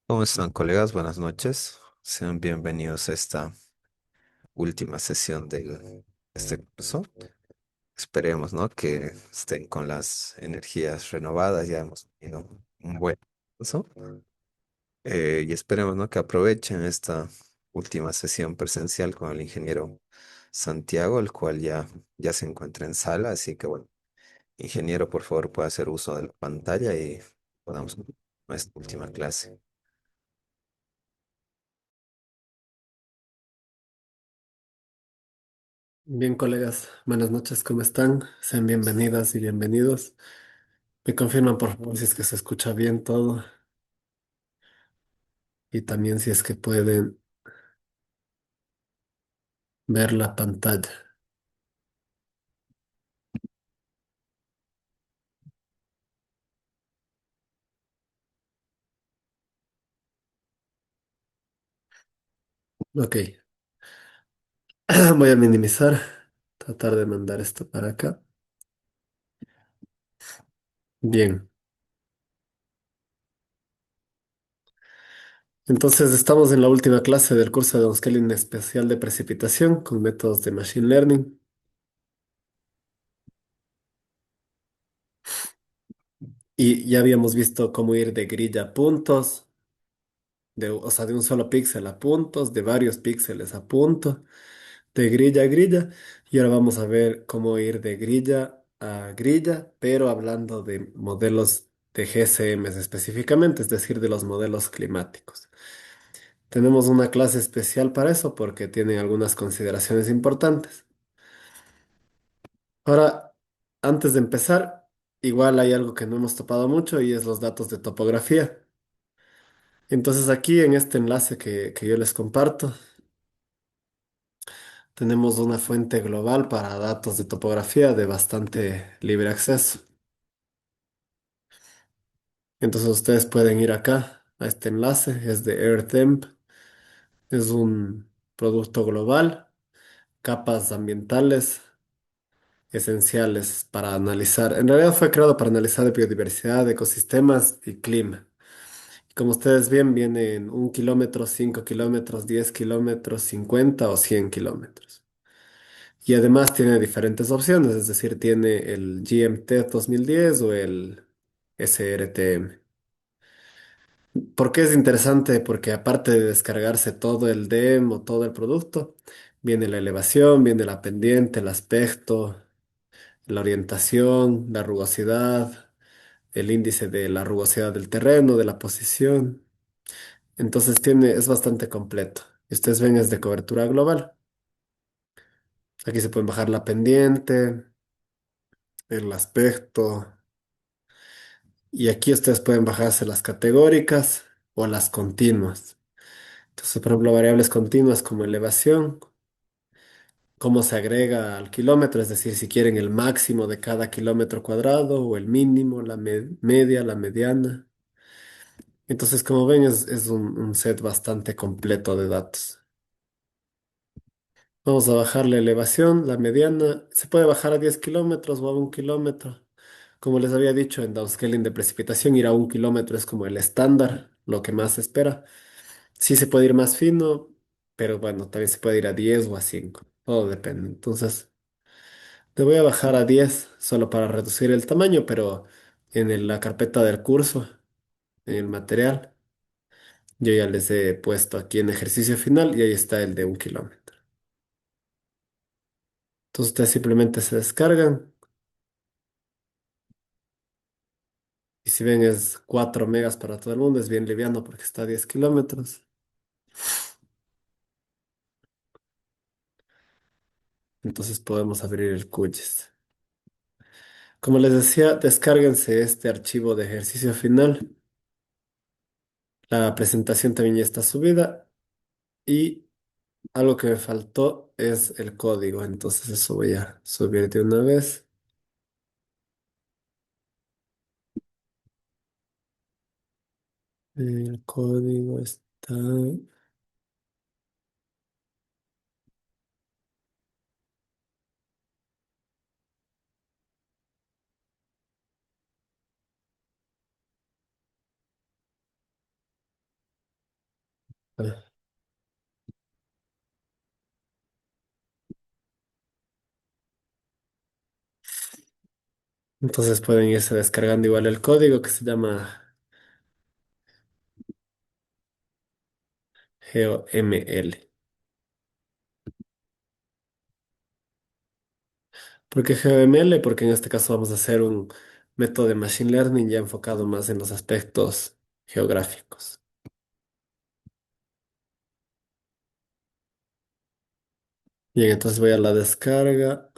¿Cómo están, colegas? Buenas noches. Sean bienvenidos a esta última sesión de este curso. Esperemos, ¿no? Que estén con las energías renovadas. Ya hemos tenido un buen curso. Y esperemos, ¿no? Que aprovechen esta última sesión presencial con el ingeniero Santiago, el cual ya se encuentra en sala. Así que, bueno, ingeniero, por favor, puede hacer uso de la pantalla y podamos nuestra última clase. Bien, colegas, buenas noches, ¿cómo están? Sean bienvenidas y bienvenidos. Me confirman, por favor, si es que se escucha bien todo y también si es que pueden ver la pantalla. Ok, voy a minimizar, tratar de mandar esto para acá. Bien, entonces estamos en la última clase del curso de Downscaling especial de precipitación con métodos de Machine Learning y ya habíamos visto cómo ir de grilla a puntos, o sea, de un solo píxel a puntos, de varios píxeles a puntos, de grilla a grilla. Y ahora vamos a ver cómo ir de grilla a grilla, pero hablando de modelos de GSMs específicamente, es decir, de los modelos climáticos. Tenemos una clase especial para eso porque tiene algunas consideraciones importantes. Ahora, antes de empezar, igual hay algo que no hemos topado mucho y es los datos de topografía. Entonces aquí en este enlace que yo les comparto, tenemos una fuente global para datos de topografía de bastante libre acceso. Entonces ustedes pueden ir acá a este enlace, es de AirTemp, es un producto global, capas ambientales esenciales para analizar. En realidad fue creado para analizar biodiversidad, ecosistemas y clima. Como ustedes ven, viene en 1 kilómetro, 5 kilómetros, 10 kilómetros, 50 o 100 kilómetros. Y además tiene diferentes opciones, es decir, tiene el GMT 2010 o el SRTM. ¿Por qué es interesante? Porque aparte de descargarse todo el DEM o todo el producto, viene la elevación, viene la pendiente, el aspecto, la orientación, la rugosidad, el índice de la rugosidad del terreno, de la posición. Entonces es bastante completo. Y ustedes ven, es de cobertura global. Aquí se pueden bajar la pendiente, el aspecto, y aquí ustedes pueden bajarse las categóricas o las continuas. Entonces, por ejemplo, variables continuas como elevación, cómo se agrega al kilómetro, es decir, si quieren el máximo de cada kilómetro cuadrado o el mínimo, la media, la mediana. Entonces, como ven, es un set bastante completo de datos. Vamos a bajar la elevación, la mediana. Se puede bajar a 10 kilómetros o a 1 kilómetro. Como les había dicho, en downscaling de precipitación, ir a 1 kilómetro es como el estándar, lo que más se espera. Sí se puede ir más fino, pero bueno, también se puede ir a 10 o a 5. Todo depende. Entonces, le voy a bajar a 10 solo para reducir el tamaño, pero en la carpeta del curso, en el material, yo ya les he puesto aquí en ejercicio final y ahí está el de 1 kilómetro. Entonces ustedes simplemente se descargan y si ven es 4 megas para todo el mundo, es bien liviano porque está a 10 kilómetros. Entonces podemos abrir el QGIS. Como les decía, descárguense este archivo de ejercicio final. La presentación también ya está subida y algo que me faltó es el código, entonces eso voy a subir de una vez. El código está... Entonces pueden irse descargando igual el código que se llama GeoML. ¿Por qué GeoML? Porque en este caso vamos a hacer un método de Machine Learning ya enfocado más en los aspectos geográficos. Bien, entonces voy a la descarga.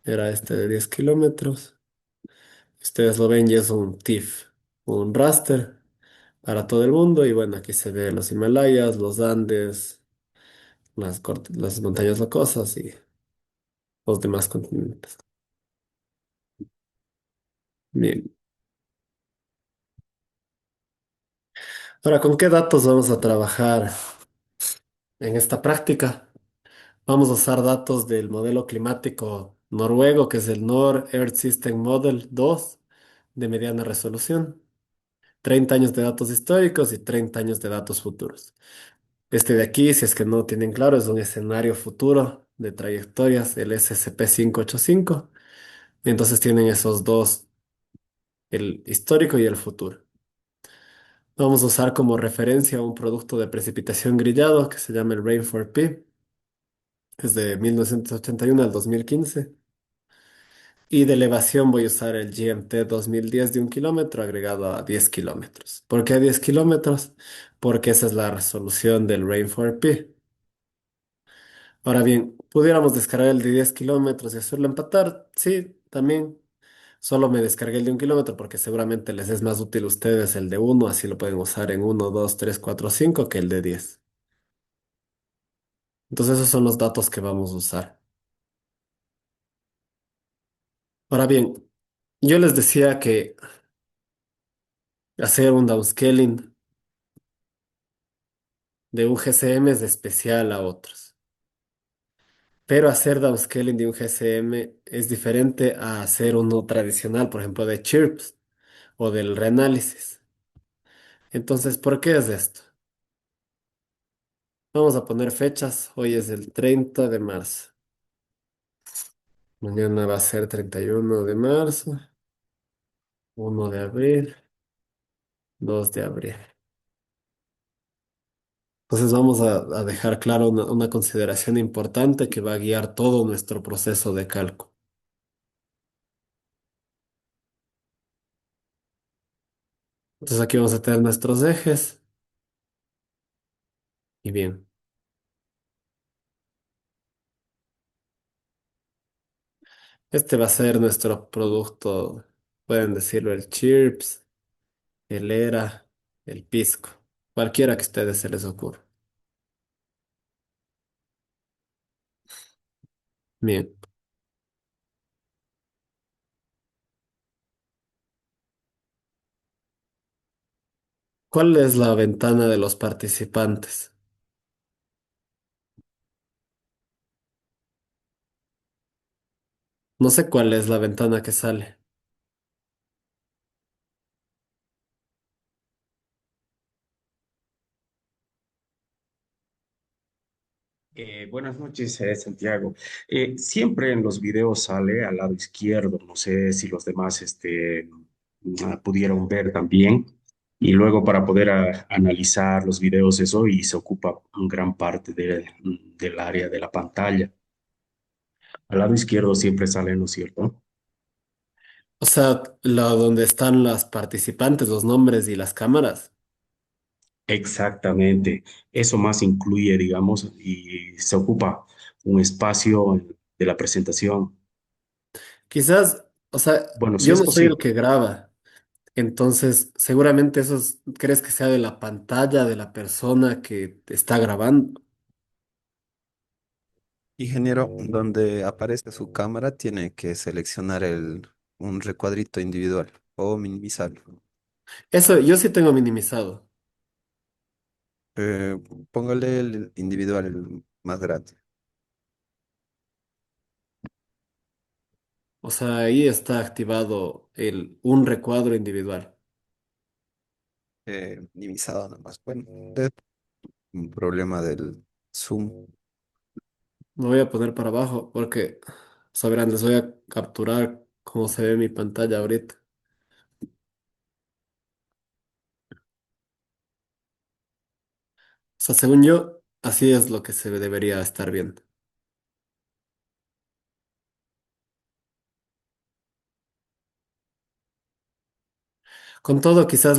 Era este de 10 kilómetros. Ustedes lo ven y es un TIFF, un raster para todo el mundo. Y bueno, aquí se ven los Himalayas, los Andes, las montañas rocosas y los demás continentes. Bien. Ahora, ¿con qué datos vamos a trabajar en esta práctica? Vamos a usar datos del modelo climático noruego, que es el Earth System Model 2 de mediana resolución. 30 años de datos históricos y 30 años de datos futuros. Este de aquí, si es que no tienen claro, es un escenario futuro de trayectorias, el SCP-585. Entonces tienen esos dos, el histórico y el futuro. Vamos a usar como referencia un producto de precipitación grillado que se llama el Rain4P, que es de 1981 al 2015. Y de elevación voy a usar el GMT 2010 de 1 kilómetro agregado a 10 kilómetros. ¿Por qué a 10 kilómetros? Porque esa es la resolución del Rain4P. Ahora bien, pudiéramos descargar el de 10 kilómetros y hacerlo empatar. Sí, también. Solo me descargué el de 1 kilómetro porque seguramente les es más útil a ustedes el de uno, así lo pueden usar en 1, 2, 3, 4, 5 que el de 10. Entonces esos son los datos que vamos a usar. Ahora bien, yo les decía que hacer un downscaling de un GCM es especial a otros. Pero hacer downscaling de un GCM es diferente a hacer uno tradicional, por ejemplo, de chirps o del reanálisis. Entonces, ¿por qué es esto? Vamos a poner fechas. Hoy es el 30 de marzo. Mañana va a ser 31 de marzo, 1 de abril, 2 de abril. Entonces vamos a dejar claro una consideración importante que va a guiar todo nuestro proceso de cálculo. Entonces aquí vamos a tener nuestros ejes. Y bien, este va a ser nuestro producto, pueden decirlo el CHIRPS, el ERA, el Pisco, cualquiera que a ustedes se les ocurra. Bien, ¿cuál es la ventana de los participantes? No sé cuál es la ventana que sale. Buenas noches, Santiago. Siempre en los videos sale al lado izquierdo, no sé si los demás pudieron ver también, y luego para poder analizar los videos eso y se ocupa gran parte del área de la pantalla. Al lado izquierdo siempre sale, ¿no es cierto? O sea, donde están las participantes, los nombres y las cámaras. Exactamente, eso más incluye, digamos, y se ocupa un espacio de la presentación. Quizás, o sea, Bueno, si yo es no soy el posible. que graba, entonces seguramente ¿crees que sea de la pantalla de la persona que te está grabando? Ingeniero, donde aparece su cámara, tiene que seleccionar un recuadrito individual o minimizarlo. Eso yo sí tengo minimizado. Eh, Póngale el individual, el más grande. O sea, ahí está activado un recuadro individual. minimizado nomás. Bueno, es un problema del Zoom. Me voy a poner para abajo porque, sabrán, les voy a capturar cómo se ve mi pantalla ahorita. O sea, según yo, así es lo que se debería estar viendo. Con todo, quizás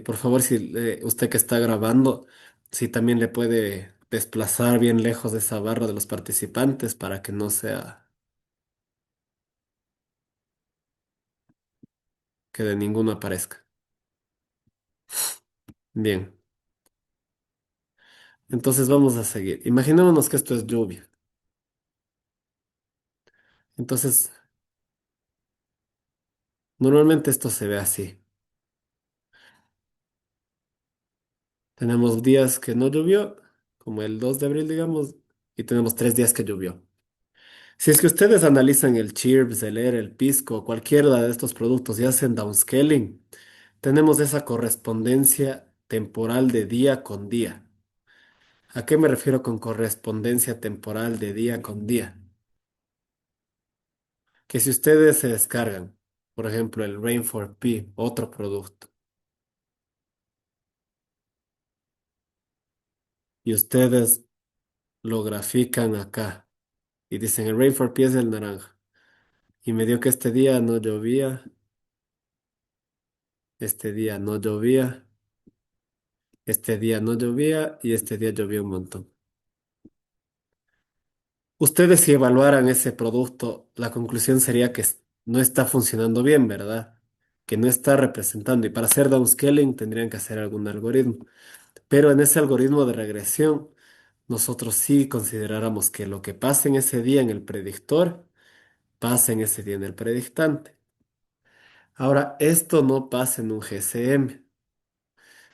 por favor, si usted que está grabando, si también le puede desplazar bien lejos de esa barra de los participantes para que no sea que de ninguno aparezca. Bien, entonces vamos a seguir. Imaginémonos que esto es lluvia. Entonces, normalmente esto se ve así. Tenemos días que no llovió, como el 2 de abril, digamos, y tenemos 3 días que llovió. Si es que ustedes analizan el Chirps, el ER, el Pisco, cualquiera de estos productos y hacen downscaling, tenemos esa correspondencia temporal de día con día. ¿A qué me refiero con correspondencia temporal de día con día? Que si ustedes se descargan, por ejemplo, el Rain4P, otro producto, y ustedes lo grafican acá y dicen el Rain4P es el naranja, y me dio que este día no llovía, este día no llovía, este día no llovía y este día llovió un montón. Ustedes si evaluaran ese producto, la conclusión sería que no está funcionando bien, ¿verdad? Que no está representando. Y para hacer downscaling tendrían que hacer algún algoritmo. Pero en ese algoritmo de regresión, nosotros sí consideráramos que lo que pasa en ese día en el predictor, pasa en ese día en el predictante. Ahora, esto no pasa en un GCM.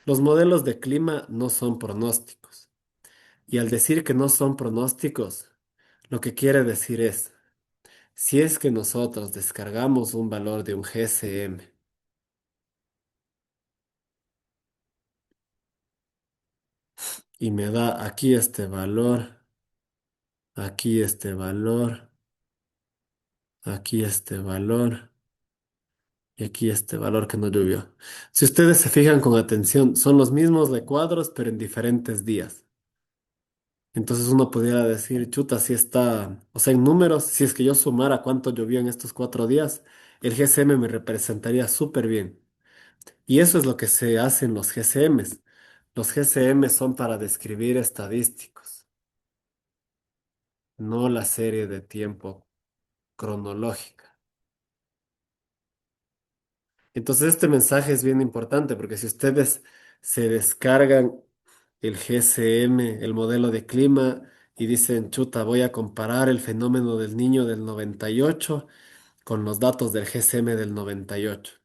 Los modelos de clima no son pronósticos. Y al decir que no son pronósticos, lo que quiere decir es, si es que nosotros descargamos un valor de un GCM y me da aquí este valor, aquí este valor y aquí este valor que no llovió. Si ustedes se fijan con atención, son los mismos recuadros, pero en diferentes días. Entonces uno pudiera decir, chuta, si está, o sea, en números, si es que yo sumara cuánto llovió en estos 4 días, el GCM me representaría súper bien. Y eso es lo que se hace en los GCMs. Los GCMs son para describir estadísticos, no la serie de tiempo cronológica. Entonces este mensaje es bien importante porque si ustedes se descargan el GCM, el modelo de clima, y dicen, chuta, voy a comparar el fenómeno del niño del 98 con los datos del GCM del 98.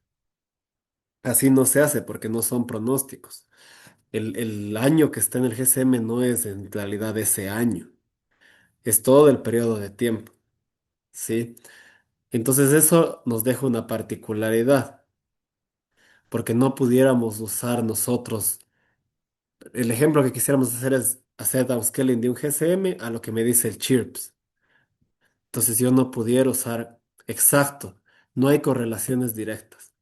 Así no se hace porque no son pronósticos. El año que está en el GCM no es en realidad ese año, es todo el periodo de tiempo, ¿sí? Entonces eso nos deja una particularidad, porque no pudiéramos usar nosotros, el ejemplo que quisiéramos hacer es hacer downscaling de un GCM a lo que me dice el Chirps. Entonces yo no pudiera usar exacto, no hay correlaciones directas.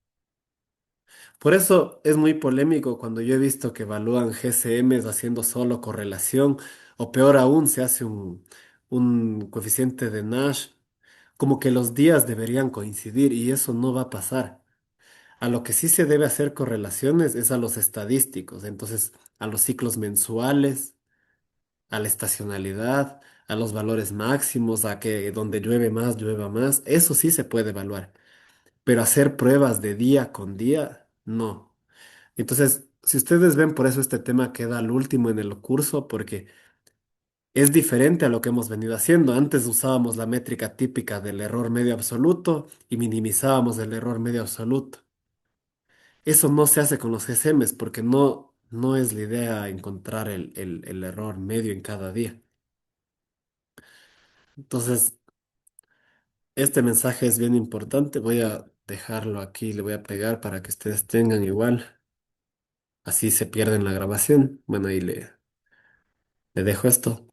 Por eso es muy polémico cuando yo he visto que evalúan GCMs haciendo solo correlación, o peor aún, se hace un coeficiente de Nash, como que los días deberían coincidir y eso no va a pasar. A lo que sí se debe hacer correlaciones es a los estadísticos, entonces a los ciclos mensuales, a la estacionalidad, a los valores máximos, a que donde llueve más, llueva más, eso sí se puede evaluar, pero hacer pruebas de día con día, no. Entonces, si ustedes ven, por eso este tema queda al último en el curso, porque es diferente a lo que hemos venido haciendo. Antes usábamos la métrica típica del error medio absoluto y minimizábamos el error medio absoluto. Eso no se hace con los GCMs porque no es la idea encontrar el error medio en cada día. Entonces, este mensaje es bien importante. Voy a dejarlo aquí, le voy a pegar para que ustedes tengan igual. así se pierde en la grabación. Bueno, ahí le dejo esto.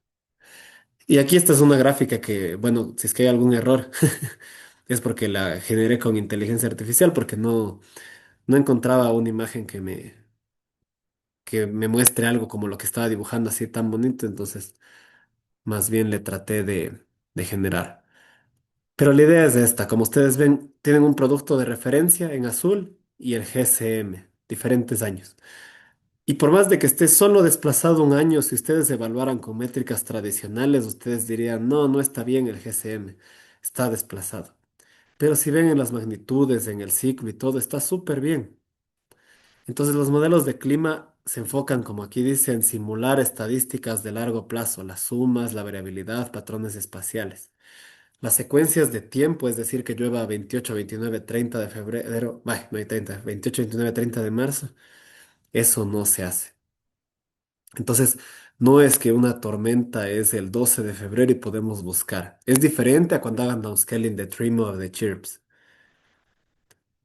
Y aquí esta es una gráfica que, bueno, si es que hay algún error, es porque la generé con inteligencia artificial, porque no encontraba una imagen que me muestre algo como lo que estaba dibujando así tan bonito, entonces más bien le traté de generar. Pero la idea es esta, como ustedes ven, tienen un producto de referencia en azul y el GCM, diferentes años. Y por más de que esté solo desplazado un año, si ustedes evaluaran con métricas tradicionales, ustedes dirían, no, no está bien el GCM, está desplazado. Pero si ven en las magnitudes, en el ciclo y todo, está súper bien. Entonces los modelos de clima se enfocan, como aquí dice, en simular estadísticas de largo plazo, las sumas, la variabilidad, patrones espaciales. Las secuencias de tiempo, es decir, que llueva 28, 29, 30 de febrero, ay, no hay 30, 28, 29, 30 de marzo, eso no se hace. Entonces, no es que una tormenta es el 12 de febrero y podemos buscar. Es diferente a cuando hagan downscaling de Trim o de Chirps.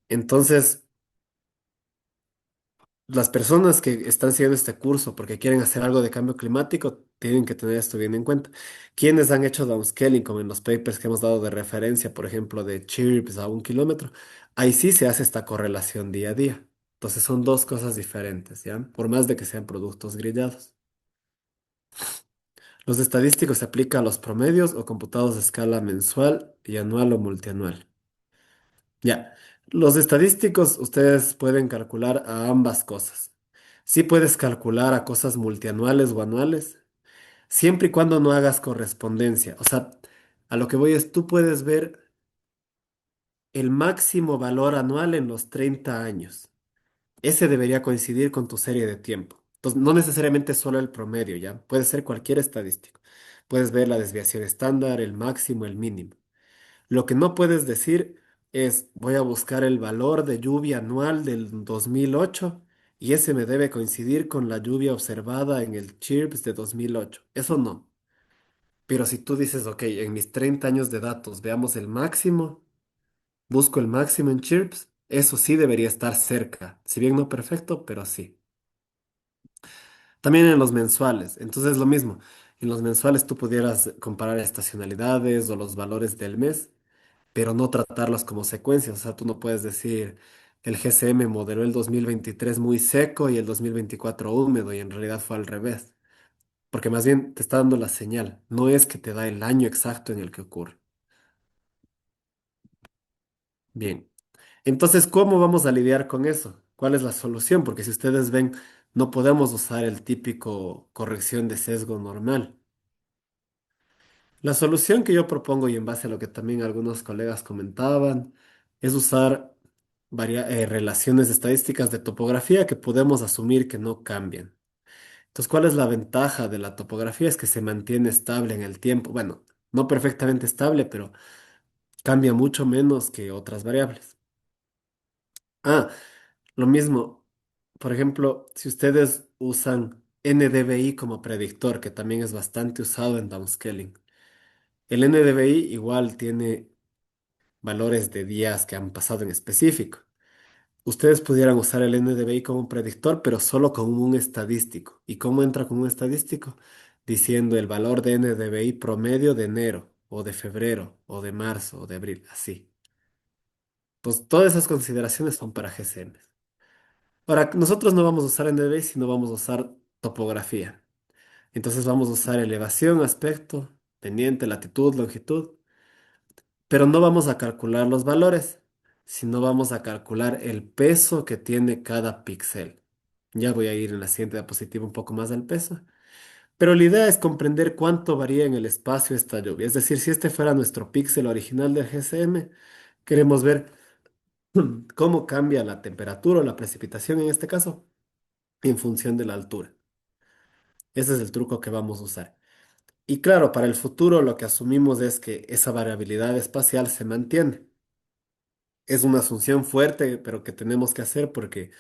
Entonces, las personas que están siguiendo este curso porque quieren hacer algo de cambio climático tienen que tener esto bien en cuenta. Quienes han hecho downscaling, como en los papers que hemos dado de referencia, por ejemplo, de Chirps a 1 kilómetro, ahí sí se hace esta correlación día a día. Entonces son dos cosas diferentes, ¿ya? Por más de que sean productos grillados. Los estadísticos se aplican a los promedios o computados a escala mensual y anual o multianual. Ya, los estadísticos ustedes pueden calcular a ambas cosas. Sí puedes calcular a cosas multianuales o anuales, siempre y cuando no hagas correspondencia. O sea, a lo que voy es, tú puedes ver el máximo valor anual en los 30 años. Ese debería coincidir con tu serie de tiempo. Entonces, no necesariamente solo el promedio, ¿ya? Puede ser cualquier estadístico. Puedes ver la desviación estándar, el máximo, el mínimo. Lo que no puedes decir es, voy a buscar el valor de lluvia anual del 2008 y ese me debe coincidir con la lluvia observada en el CHIRPS de 2008. Eso no. Pero si tú dices, ok, en mis 30 años de datos veamos el máximo, busco el máximo en CHIRPS, eso sí debería estar cerca. Si bien no perfecto, pero sí. También en los mensuales. Entonces lo mismo. En los mensuales tú pudieras comparar estacionalidades o los valores del mes, pero no tratarlos como secuencias. O sea, tú no puedes decir el GCM modeló el 2023 muy seco y el 2024 húmedo y en realidad fue al revés, porque más bien te está dando la señal, no es que te da el año exacto en el que ocurre. Bien, entonces, ¿cómo vamos a lidiar con eso? ¿Cuál es la solución? Porque si ustedes ven, no podemos usar el típico corrección de sesgo normal. La solución que yo propongo y en base a lo que también algunos colegas comentaban es usar relaciones estadísticas de topografía que podemos asumir que no cambian. Entonces, ¿cuál es la ventaja de la topografía? Es que se mantiene estable en el tiempo. Bueno, no perfectamente estable, pero cambia mucho menos que otras variables. Ah, lo mismo. Por ejemplo, si ustedes usan NDVI como predictor, que también es bastante usado en downscaling. El NDVI igual tiene valores de días que han pasado en específico. Ustedes pudieran usar el NDVI como un predictor, pero solo con un estadístico. ¿Y cómo entra con un estadístico? Diciendo el valor de NDVI promedio de enero, o de febrero, o de marzo, o de abril, así. Pues todas esas consideraciones son para GCM. Ahora, nosotros no vamos a usar NDVI, sino vamos a usar topografía. Entonces vamos a usar elevación, aspecto, pendiente, latitud, longitud. Pero no vamos a calcular los valores, sino vamos a calcular el peso que tiene cada píxel. Ya voy a ir en la siguiente diapositiva un poco más del peso. Pero la idea es comprender cuánto varía en el espacio esta lluvia. Es decir, si este fuera nuestro píxel original del GCM, queremos ver cómo cambia la temperatura o la precipitación en este caso en función de la altura. Ese es el truco que vamos a usar. Y claro, para el futuro lo que asumimos es que esa variabilidad espacial se mantiene. Es una asunción fuerte, pero que tenemos que hacer porque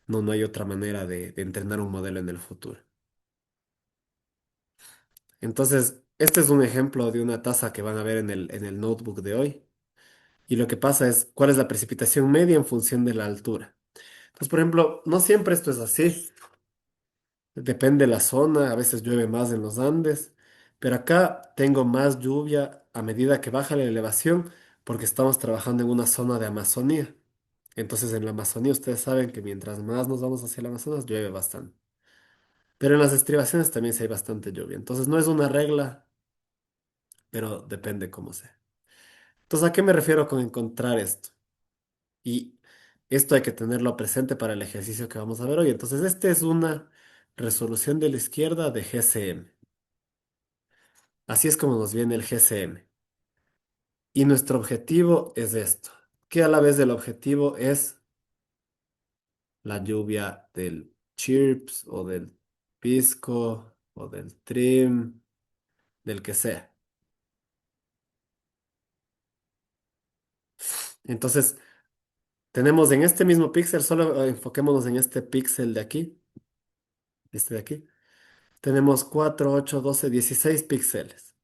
no hay otra manera de entrenar un modelo en el futuro. Entonces, este es un ejemplo de una tasa que van a ver en el notebook de hoy. Y lo que pasa es cuál es la precipitación media en función de la altura. Entonces, por ejemplo, no siempre esto es así. Depende de la zona, a veces llueve más en los Andes, pero acá tengo más lluvia a medida que baja la elevación porque estamos trabajando en una zona de Amazonía. Entonces en la Amazonía ustedes saben que mientras más nos vamos hacia el Amazonas llueve bastante. Pero en las estribaciones también sí hay bastante lluvia. Entonces no es una regla, pero depende cómo sea. Entonces, ¿a qué me refiero con encontrar esto? Y esto hay que tenerlo presente para el ejercicio que vamos a ver hoy. Entonces, esta es una resolución de la izquierda de GCM. Así es como nos viene el GCM. Y nuestro objetivo es esto, que a la vez del objetivo es la lluvia del chirps o del pisco o del trim, del que sea. Entonces, tenemos en este mismo píxel, solo enfoquémonos en este píxel de aquí, este de aquí. Tenemos 4, 8, 12, 16 píxeles.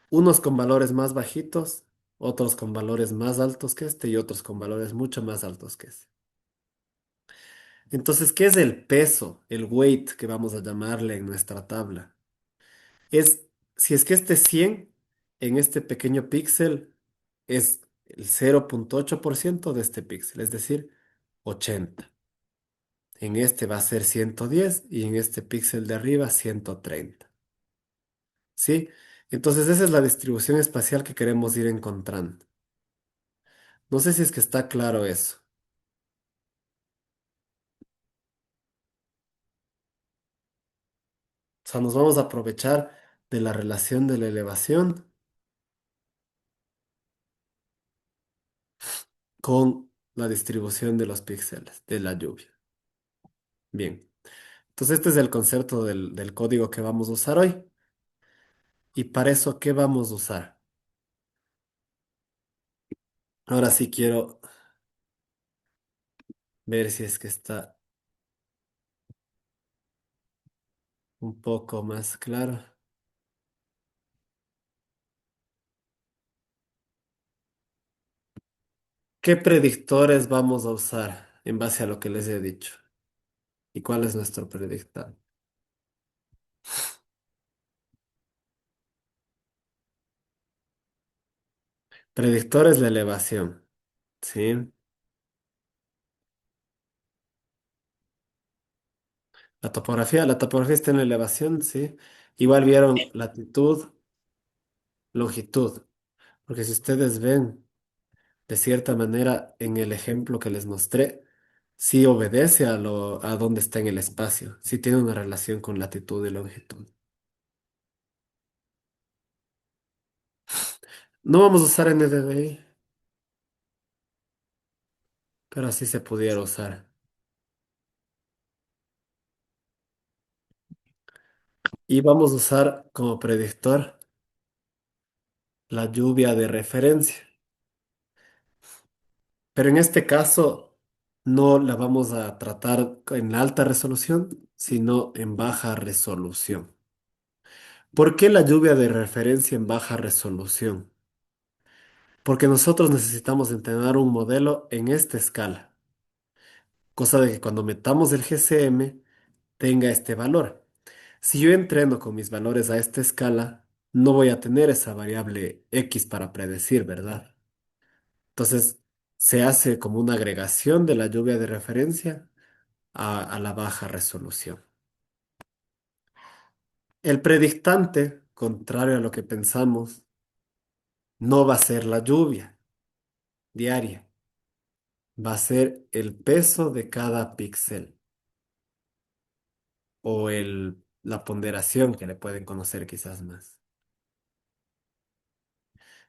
Unos con valores más bajitos, otros con valores más altos que este y otros con valores mucho más altos que este. Entonces, ¿qué es el peso, el weight que vamos a llamarle en nuestra tabla? Es, si es que este 100 en este pequeño píxel es el 0,8% de este píxel, es decir, 80. En este va a ser 110 y en este píxel de arriba 130. ¿Sí? Entonces esa es la distribución espacial que queremos ir encontrando. No sé si es que está claro eso. O sea, nos vamos a aprovechar de la relación de la elevación con la distribución de los píxeles de la lluvia. Bien. Entonces este es el concepto del código que vamos a usar hoy. ¿Y para eso qué vamos a usar? Ahora sí quiero ver si es que está un poco más claro. ¿Qué predictores vamos a usar en base a lo que les he dicho? ¿Y cuál es nuestro predictor? Predictor es la elevación, ¿sí? La topografía está en la elevación, ¿sí? Igual vieron latitud, longitud, porque si ustedes ven, de cierta manera, en el ejemplo que les mostré, sí obedece a dónde está en el espacio, sí tiene una relación con latitud y longitud. No vamos a usar NDVI, pero así se pudiera usar. Y vamos a usar como predictor la lluvia de referencia. Pero en este caso no la vamos a tratar en alta resolución, sino en baja resolución. ¿Por qué la lluvia de referencia en baja resolución? Porque nosotros necesitamos entrenar un modelo en esta escala, cosa de que cuando metamos el GCM tenga este valor. Si yo entreno con mis valores a esta escala, no voy a tener esa variable X para predecir, ¿verdad? Entonces, se hace como una agregación de la lluvia de referencia a la baja resolución. El predictante, contrario a lo que pensamos, no va a ser la lluvia diaria, va a ser el peso de cada píxel o la ponderación que le pueden conocer quizás más.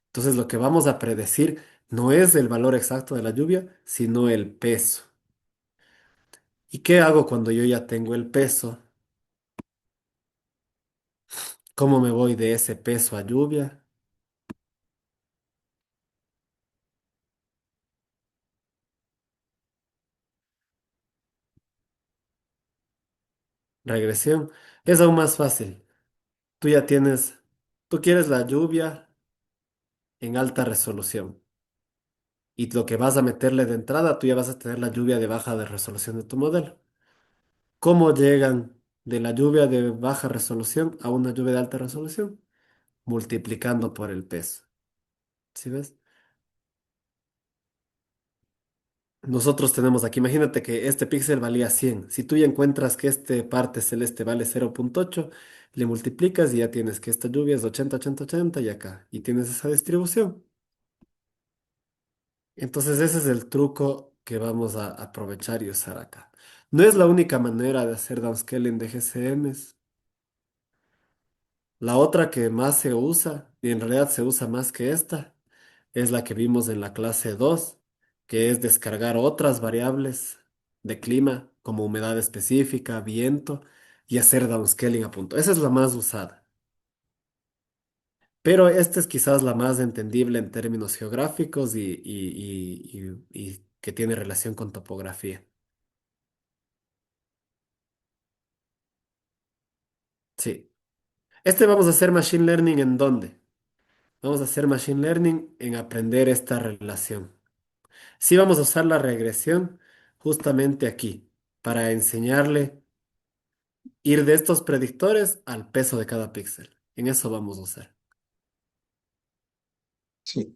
Entonces, lo que vamos a predecir no es el valor exacto de la lluvia, sino el peso. ¿Y qué hago cuando yo ya tengo el peso? ¿Cómo me voy de ese peso a lluvia? Regresión. Es aún más fácil. Tú ya tienes, tú quieres la lluvia en alta resolución. Y lo que vas a meterle de entrada, tú ya vas a tener la lluvia de baja de resolución de tu modelo. ¿Cómo llegan? de la lluvia de baja resolución a una lluvia de alta resolución, multiplicando por el peso. ¿Sí ves? Nosotros tenemos aquí, imagínate que este píxel valía 100. Si tú ya encuentras que este parte celeste vale 0,8, le multiplicas y ya tienes que esta lluvia es 80, 80, 80 y acá. Y tienes esa distribución. Entonces ese es el truco que vamos a aprovechar y usar acá. No es la única manera de hacer downscaling de GCMs. La otra que más se usa, y en realidad se usa más que esta, es la que vimos en la clase 2, que es descargar otras variables de clima, como humedad específica, viento, y hacer downscaling a punto. Esa es la más usada. Pero esta es quizás la más entendible en términos geográficos y que tiene relación con topografía. Sí. Este vamos a hacer machine learning ¿en dónde? Vamos a hacer machine learning en aprender esta relación. Sí vamos a usar la regresión justamente aquí para enseñarle ir de estos predictores al peso de cada píxel. En eso vamos a usar. Sí.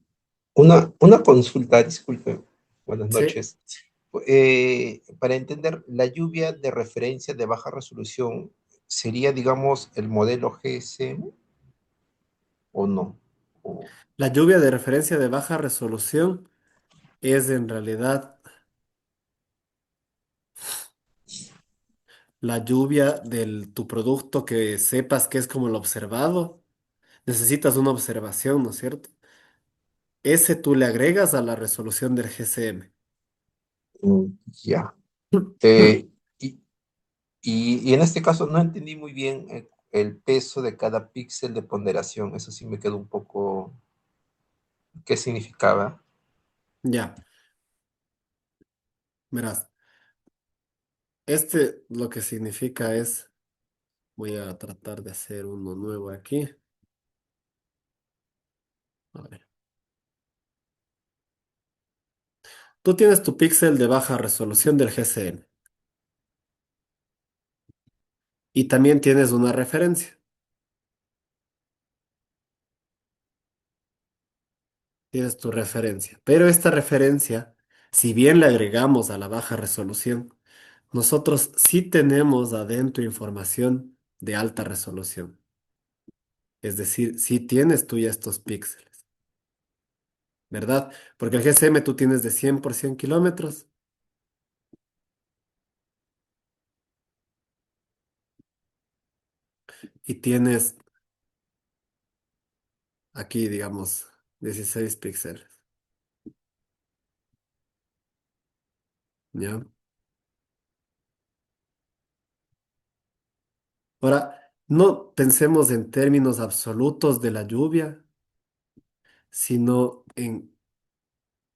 Una consulta, disculpe. Buenas Sí, noches. Para entender, la lluvia de referencia de baja resolución sería, digamos, el modelo GSM o no. O- la lluvia de referencia de baja resolución es en realidad la lluvia de tu producto que sepas que es como el observado. Necesitas una observación, ¿no es cierto? Ese tú le agregas a la resolución del GCM. mm, ya. Eh, y, y en este caso no entendí muy bien el peso de cada píxel de ponderación. Eso sí me quedó un poco. ¿Qué significaba? Ya, verás. Este lo que significa es, voy a tratar de hacer uno nuevo aquí. A ver. Tú tienes tu píxel de baja resolución del GCM y también tienes una referencia. Tienes tu referencia. Pero esta referencia, si bien le agregamos a la baja resolución, nosotros sí tenemos adentro información de alta resolución. Es decir, sí tienes tú ya estos píxeles, ¿verdad? Porque el GCM tú tienes de 100 por 100 kilómetros y tienes aquí, digamos, 16 píxeles, ¿ya? Ahora, no pensemos en términos absolutos de la lluvia, sino en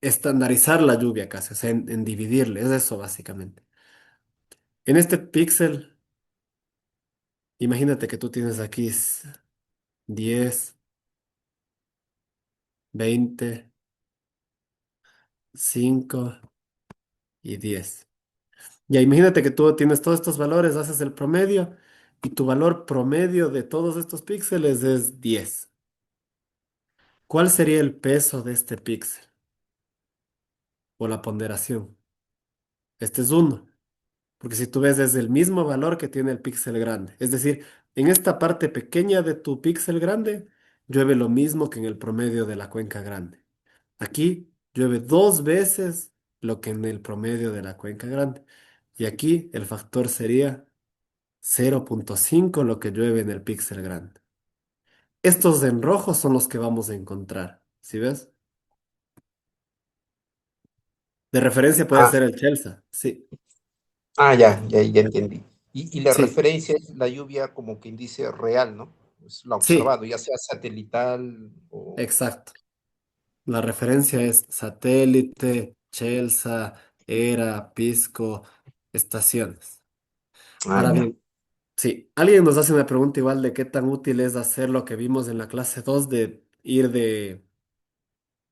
estandarizar la lluvia casi, o sea, en dividirle, es eso básicamente. En este píxel, imagínate que tú tienes aquí 10, 20, 5 y 10. Ya imagínate que tú tienes todos estos valores, haces el promedio y tu valor promedio de todos estos píxeles es 10. ¿Cuál sería el peso de este píxel o la ponderación? Este es uno. Porque si tú ves es el mismo valor que tiene el píxel grande. Es decir, en esta parte pequeña de tu píxel grande, llueve lo mismo que en el promedio de la cuenca grande. Aquí llueve dos veces lo que en el promedio de la cuenca grande. Y aquí el factor sería 0,5 lo que llueve en el píxel grande. Estos en rojo son los que vamos a encontrar. ¿Sí ves? De referencia puede Ah, ser el Chelsea. Sí, ya entendí. Y la sí, referencia es la lluvia como quien dice real, ¿no? Es la sí, observado, ya sea satelital o... exacto. La referencia es satélite, Chelsea, Era, Pisco, estaciones. Ah, Ahora ya. bien, sí, alguien nos hace una pregunta igual de qué tan útil es hacer lo que vimos en la clase 2 de ir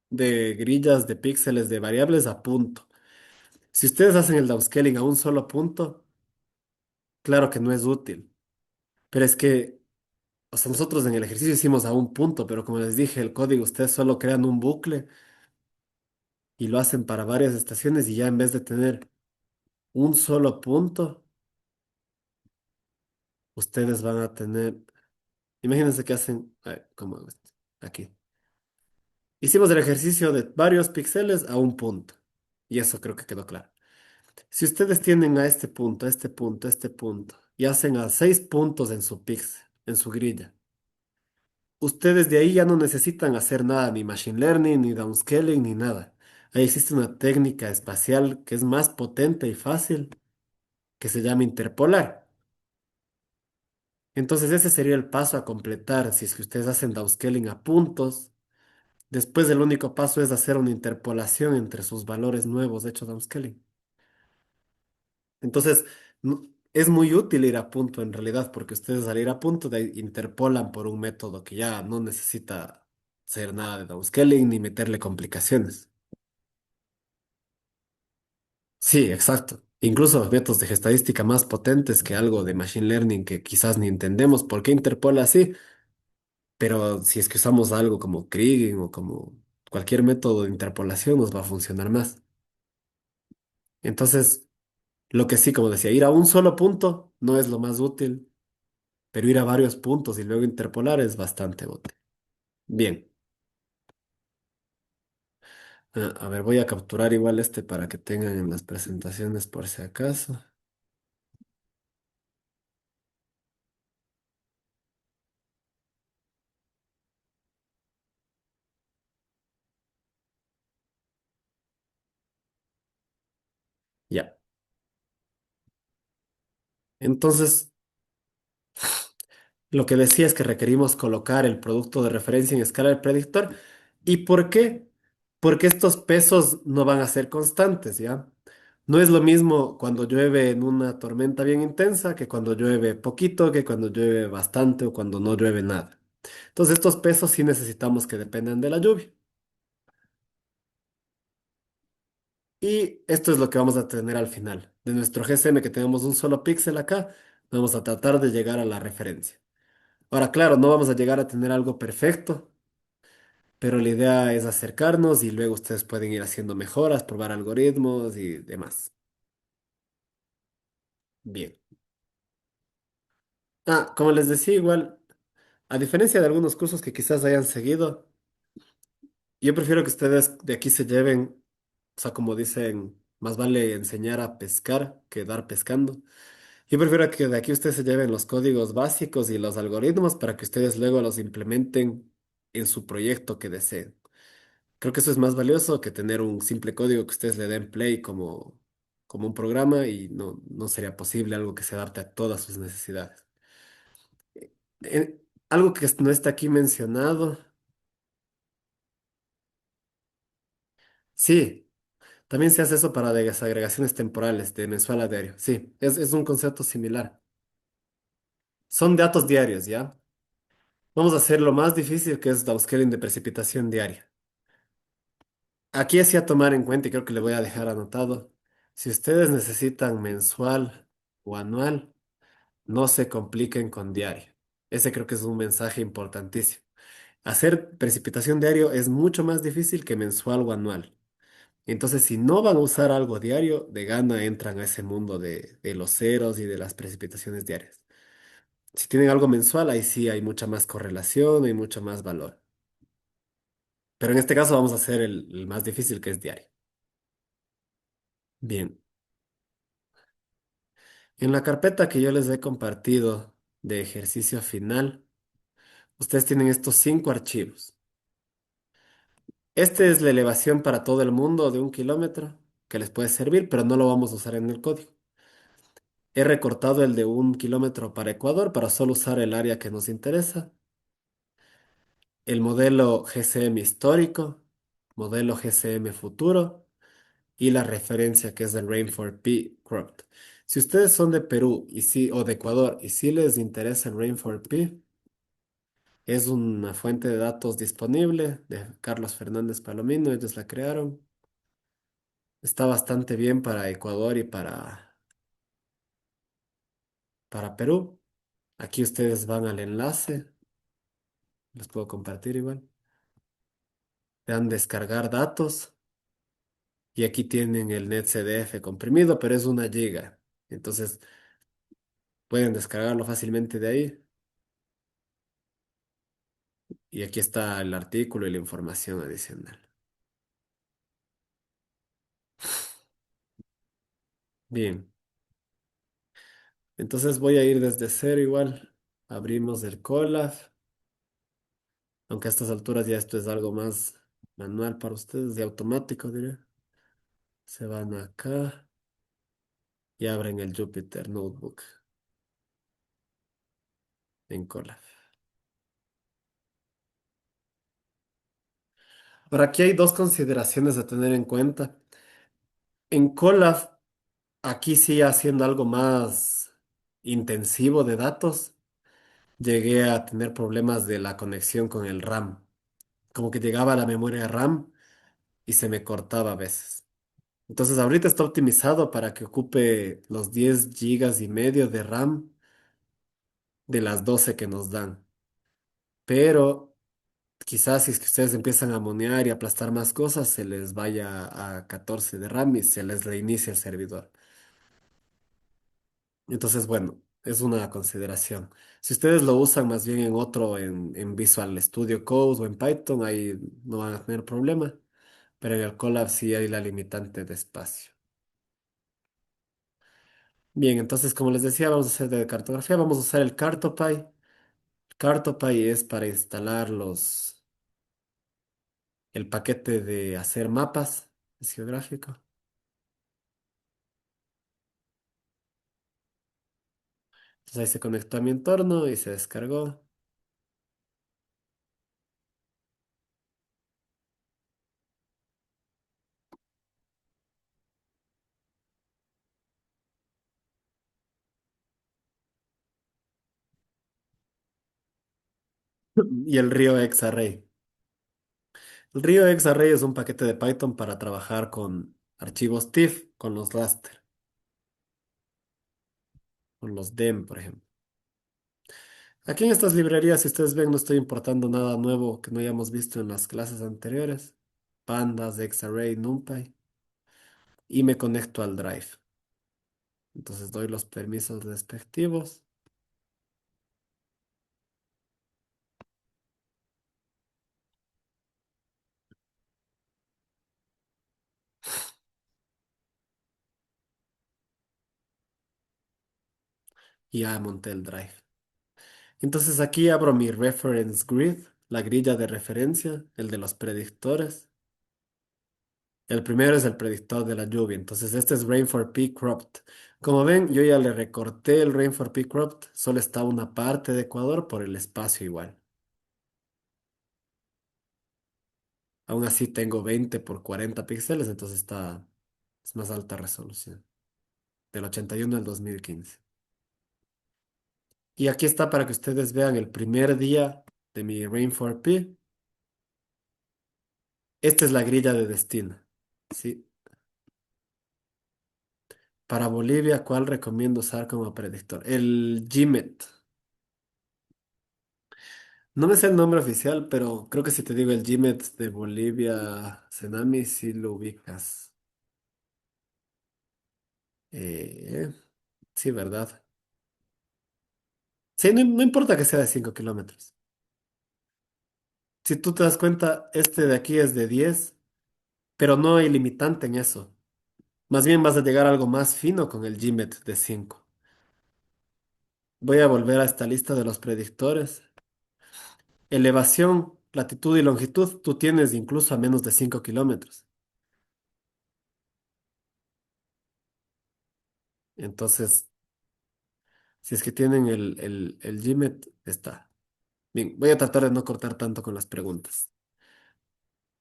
de grillas, de píxeles, de variables a punto. Si ustedes hacen el downscaling a un solo punto, claro que no es útil. Pero es que, o sea, nosotros en el ejercicio hicimos a un punto, pero como les dije, el código ustedes solo crean un bucle y lo hacen para varias estaciones y ya en vez de tener un solo punto, ustedes van a tener, imagínense que hacen, ¿cómo hago esto? Aquí. Hicimos el ejercicio de varios píxeles a un punto. Y eso creo que quedó claro. Si ustedes tienen a este punto, a este punto, a este punto, y hacen a 6 puntos en su píxel, en su grilla, ustedes de ahí ya no necesitan hacer nada, ni machine learning, ni downscaling, ni nada. Ahí existe una técnica espacial que es más potente y fácil, que se llama interpolar. Entonces ese sería el paso a completar si es que ustedes hacen downscaling a puntos. Después el único paso es hacer una interpolación entre sus valores nuevos hechos downscaling. Entonces, es muy útil ir a punto en realidad, porque ustedes al ir a punto de ahí interpolan por un método que ya no necesita hacer nada de downscaling ni meterle complicaciones. Sí, exacto. Incluso métodos de estadística más potentes que algo de machine learning que quizás ni entendemos por qué interpola así, pero si es que usamos algo como Kriging o como cualquier método de interpolación nos va a funcionar más. Entonces, lo que sí, como decía, ir a un solo punto no es lo más útil, pero ir a varios puntos y luego interpolar es bastante útil. Bien. A ver, voy a capturar igual este para que tengan en las presentaciones por si acaso. Ya. Entonces, lo que decía es que requerimos colocar el producto de referencia en escala del predictor. ¿Y por qué? Porque estos pesos no van a ser constantes, ¿ya? No es lo mismo cuando llueve en una tormenta bien intensa que cuando llueve poquito, que cuando llueve bastante o cuando no llueve nada. Entonces, estos pesos sí necesitamos que dependan de la lluvia. Y esto es lo que vamos a tener al final. De nuestro GSM que tenemos un solo píxel acá, vamos a tratar de llegar a la referencia. Ahora, claro, no vamos a llegar a tener algo perfecto, pero la idea es acercarnos y luego ustedes pueden ir haciendo mejoras, probar algoritmos y demás. Bien. Como les decía, igual, a diferencia de algunos cursos que quizás hayan seguido, yo prefiero que ustedes de aquí se lleven, o sea, como dicen, más vale enseñar a pescar que dar pescando. Yo prefiero que de aquí ustedes se lleven los códigos básicos y los algoritmos para que ustedes luego los implementen en su proyecto que deseen. Creo que eso es más valioso que tener un simple código que ustedes le den play como un programa y no sería posible algo que se adapte a todas sus necesidades. Algo que no está aquí mencionado, sí, también se hace eso para desagregaciones temporales de mensual a diario. Sí, es un concepto similar. Son datos diarios, ¿ya? Vamos a hacer lo más difícil que es downscaling de precipitación diaria. Aquí sí a tomar en cuenta y creo que le voy a dejar anotado. Si ustedes necesitan mensual o anual, no se compliquen con diario. Ese creo que es un mensaje importantísimo. Hacer precipitación diario es mucho más difícil que mensual o anual. Entonces, si no van a usar algo diario, de gana entran a ese mundo de los ceros y de las precipitaciones diarias. Si tienen algo mensual, ahí sí hay mucha más correlación y mucho más valor. Pero en este caso vamos a hacer el más difícil, que es diario. Bien, en la carpeta que yo les he compartido de ejercicio final, ustedes tienen estos 5 archivos. Este es la elevación para todo el mundo de 1 kilómetro, que les puede servir, pero no lo vamos a usar en el código. He recortado el de 1 kilómetro para Ecuador para solo usar el área que nos interesa. El modelo GCM histórico, modelo GCM futuro y la referencia que es el Rainford P Cropped. Si ustedes son de Perú y sí, o de Ecuador y si les interesa el Rainford P, es una fuente de datos disponible de Carlos Fernández Palomino, ellos la crearon. Está bastante bien para Ecuador y para Perú. Aquí ustedes van al enlace, les puedo compartir igual. Le dan descargar datos y aquí tienen el NetCDF comprimido, pero es 1 GB. Entonces pueden descargarlo fácilmente de ahí. Y aquí está el artículo y la información adicional. Bien, entonces voy a ir desde cero igual. Abrimos el Colab, aunque a estas alturas ya esto es algo más manual para ustedes, de automático, diré. Se van acá y abren el Jupyter Notebook en Colab. Ahora, aquí hay dos consideraciones a tener en cuenta. En Colab, aquí sí haciendo algo más intensivo de datos, llegué a tener problemas de la conexión con el RAM. Como que llegaba a la memoria RAM y se me cortaba a veces. Entonces ahorita está optimizado para que ocupe los 10,5 GB de RAM de las 12 que nos dan. Pero quizás si es que ustedes empiezan a monear y aplastar más cosas, se les vaya a 14 de RAM y se les reinicia el servidor. Entonces, bueno, es una consideración. Si ustedes lo usan más bien en otro, en Visual Studio Code o en Python, ahí no van a tener problema. Pero en el Colab sí hay la limitante de espacio. Bien, entonces, como les decía, vamos a hacer de cartografía, vamos a usar el Cartopy. Cartopy es para instalar el paquete de hacer mapas, es geográfico. Entonces ahí se conectó a mi entorno y se descargó. Y el río Xarray. El río Xarray es un paquete de Python para trabajar con archivos TIFF, con los raster, con los DEM, por ejemplo. Aquí en estas librerías, si ustedes ven, no estoy importando nada nuevo que no hayamos visto en las clases anteriores. Pandas, Xarray, NumPy. Y me conecto al Drive. Entonces doy los permisos respectivos y ya monté el Drive. Entonces aquí abro mi reference grid, la grilla de referencia, el de los predictores. El primero es el predictor de la lluvia. Entonces este es Rain for Peak Cropped. Como ven, yo ya le recorté el Rain for Peak Cropped. Solo está una parte de Ecuador por el espacio igual. Aún así tengo 20 por 40 píxeles, entonces es más alta resolución. Del 81 al 2015. Y aquí está para que ustedes vean el primer día de mi Rain4P. Esta es la grilla de destino. Sí. Para Bolivia, ¿cuál recomiendo usar como predictor? El GMET. No me sé el nombre oficial, pero creo que si te digo el GMET de Bolivia, Senami, sí lo ubicas. Eh, sí, ¿verdad? Sí, no, no importa que sea de 5 kilómetros. Si tú te das cuenta, este de aquí es de 10, pero no hay limitante en eso. Más bien vas a llegar a algo más fino con el GMET de 5. Voy a volver a esta lista de los predictores. Elevación, latitud y longitud, tú tienes incluso a menos de 5 kilómetros. Entonces, si es que tienen el GMET, está. Bien, voy a tratar de no cortar tanto con las preguntas.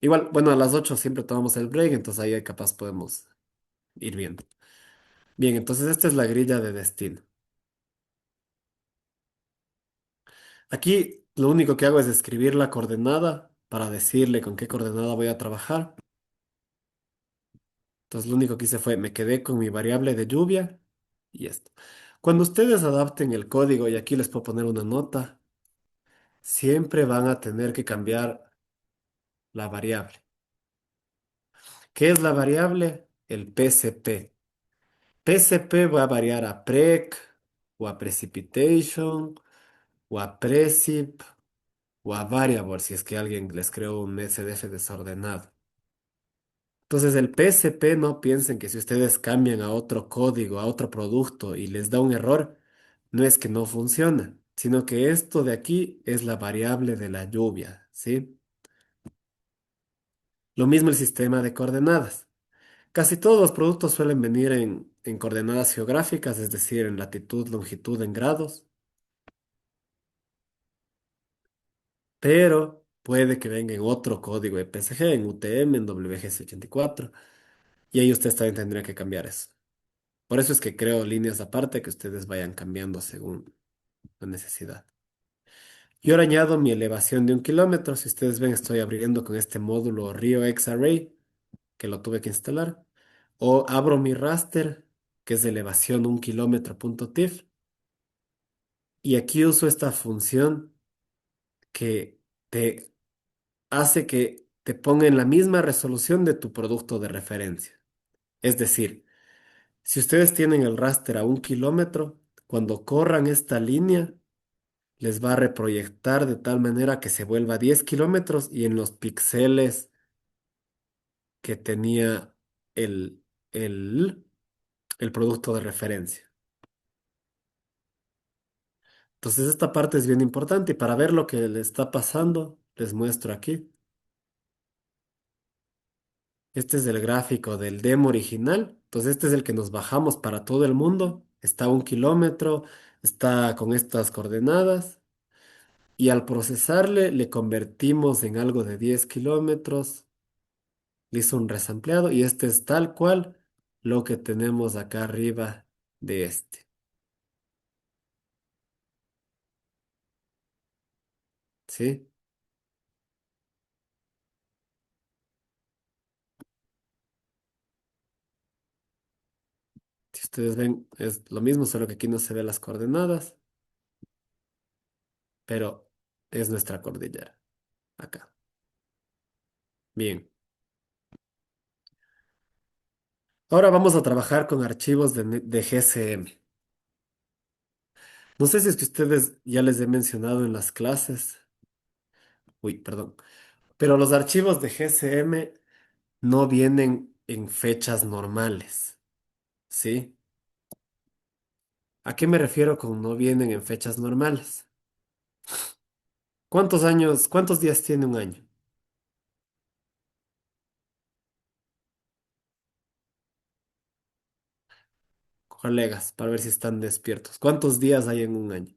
Igual, bueno, a las 8 siempre tomamos el break, entonces ahí capaz podemos ir viendo. Bien, entonces esta es la grilla de destino. Aquí lo único que hago es escribir la coordenada para decirle con qué coordenada voy a trabajar. Entonces lo único que hice fue, me quedé con mi variable de lluvia y esto. Cuando ustedes adapten el código, y aquí les puedo poner una nota, siempre van a tener que cambiar la variable. ¿Qué es la variable? El PCP. PCP va a variar a Prec, o a Precipitation, o a Precip, o a Variable, si es que alguien les creó un SDF desordenado. Entonces, el PSP no piensen que si ustedes cambian a otro código, a otro producto y les da un error, no es que no funciona, sino que esto de aquí es la variable de la lluvia, ¿sí? Lo mismo el sistema de coordenadas. Casi todos los productos suelen venir en coordenadas geográficas, es decir, en latitud, longitud, en grados, pero puede que venga en otro código de PSG, en UTM, en WGS84, y ahí ustedes también tendrían que cambiar eso. Por eso es que creo líneas aparte que ustedes vayan cambiando según la necesidad. Y ahora añado mi elevación de 1 kilómetro. Si ustedes ven, estoy abriendo con este módulo Rio X-Array, que lo tuve que instalar. O abro mi raster, que es de elevación 1 kilómetro.tif. Y aquí uso esta función que te hace que te ponga en la misma resolución de tu producto de referencia. Es decir, si ustedes tienen el raster a 1 kilómetro, cuando corran esta línea, les va a reproyectar de tal manera que se vuelva 10 kilómetros y en los píxeles que tenía el, el, el producto de referencia. Entonces esta parte es bien importante y para ver lo que le está pasando, les muestro aquí. Este es el gráfico del demo original. Entonces este es el que nos bajamos para todo el mundo. Está a 1 kilómetro, está con estas coordenadas. Y al procesarle, le convertimos en algo de 10 kilómetros. Le hizo un resampleado y este es tal cual lo que tenemos acá arriba de este. ¿Sí? Si ustedes ven, es lo mismo, solo que aquí no se ve las coordenadas, pero es nuestra cordillera. Acá. Bien. Ahora vamos a trabajar con archivos de GCM. No sé si es que ustedes ya les he mencionado en las clases. Uy, perdón. Pero los archivos de GCM no vienen en fechas normales. ¿Sí? ¿A qué me refiero con no vienen en fechas normales? ¿Cuántos años, cuántos días tiene un año? Colegas, para ver si están despiertos. ¿Cuántos días hay en un año?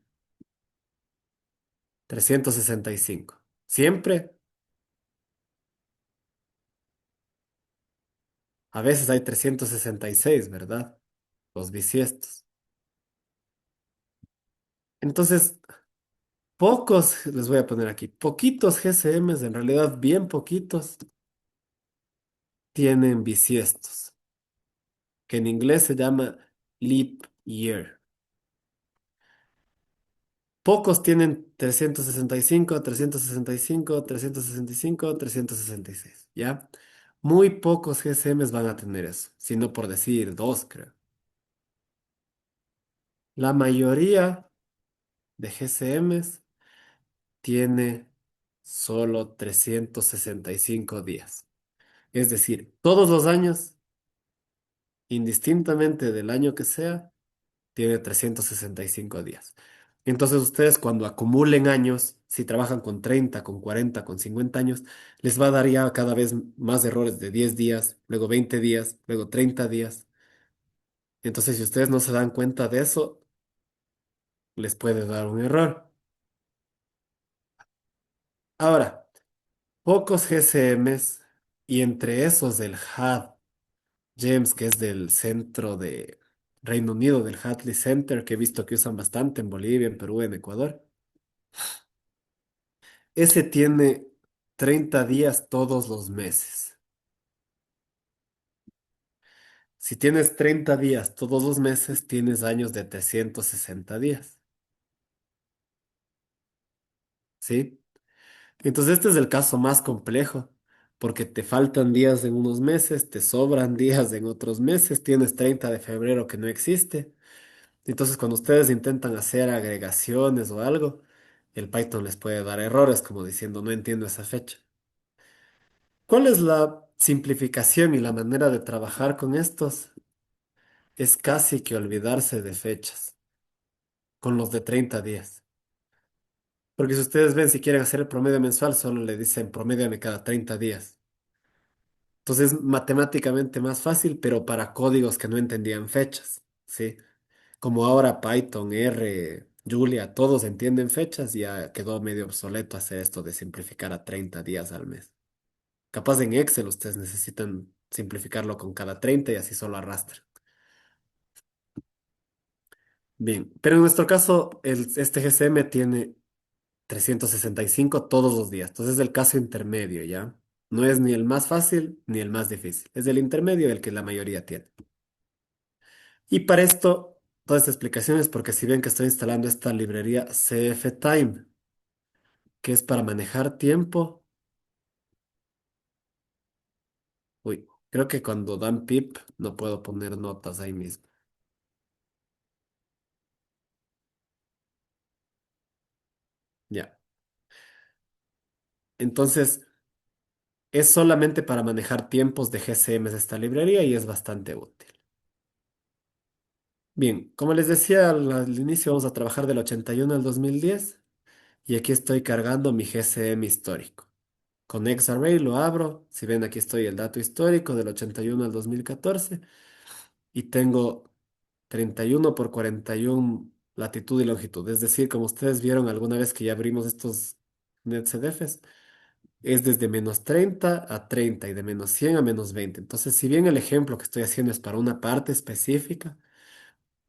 365. ¿Siempre? A veces hay 366, ¿verdad? Los bisiestos. Entonces, pocos, les voy a poner aquí, poquitos GCMs, en realidad bien poquitos, tienen bisiestos, que en inglés se llama leap year. Pocos tienen 365, 365, 365, 366, ¿ya? Muy pocos GSMs van a tener eso, sino por decir dos, creo. La mayoría de GSMs tiene solo 365 días. Es decir, todos los años, indistintamente del año que sea, tiene 365 días. Entonces ustedes cuando acumulen años, si trabajan con 30, con 40, con 50 años, les va a dar ya cada vez más errores de 10 días, luego 20 días, luego 30 días. Entonces si ustedes no se dan cuenta de eso, les puede dar un error. Ahora, pocos GCMs y entre esos el HAD GEMS, que es del centro de Reino Unido, del Hadley Center, que he visto que usan bastante en Bolivia, en Perú, en Ecuador. Ese tiene 30 días todos los meses. Si tienes 30 días todos los meses, tienes años de 360 días, ¿sí? Entonces este es el caso más complejo, porque te faltan días en unos meses, te sobran días en otros meses, tienes 30 de febrero que no existe. Entonces cuando ustedes intentan hacer agregaciones o algo, el Python les puede dar errores como diciendo no entiendo esa fecha. ¿Cuál es la simplificación y la manera de trabajar con estos? Es casi que olvidarse de fechas, con los de 30 días. Porque si ustedes ven, si quieren hacer el promedio mensual, solo le dicen promedio de cada 30 días. Entonces, es matemáticamente más fácil, pero para códigos que no entendían fechas, ¿sí? Como ahora Python, R, Julia, todos entienden fechas, ya quedó medio obsoleto hacer esto de simplificar a 30 días al mes. Capaz en Excel ustedes necesitan simplificarlo con cada 30 y así solo arrastran. Bien, pero en nuestro caso, este GCM tiene 365 todos los días. Entonces es el caso intermedio, ¿ya? No es ni el más fácil ni el más difícil. Es el intermedio el que la mayoría tiene. Y para esto, toda esta explicación es porque si ven que estoy instalando esta librería CFTime, que es para manejar tiempo. Uy, creo que cuando dan pip no puedo poner notas ahí mismo. Ya. Entonces, es solamente para manejar tiempos de GCMs esta librería y es bastante útil. Bien, como les decía al inicio, vamos a trabajar del 81 al 2010 y aquí estoy cargando mi GCM histórico. Con Xarray lo abro. Si ven, aquí estoy el dato histórico del 81 al 2014 y tengo 31 por 41 latitud y longitud. Es decir, como ustedes vieron alguna vez que ya abrimos estos NetCDFs, es desde -30 a 30 y de -100 a -20. Entonces, si bien el ejemplo que estoy haciendo es para una parte específica,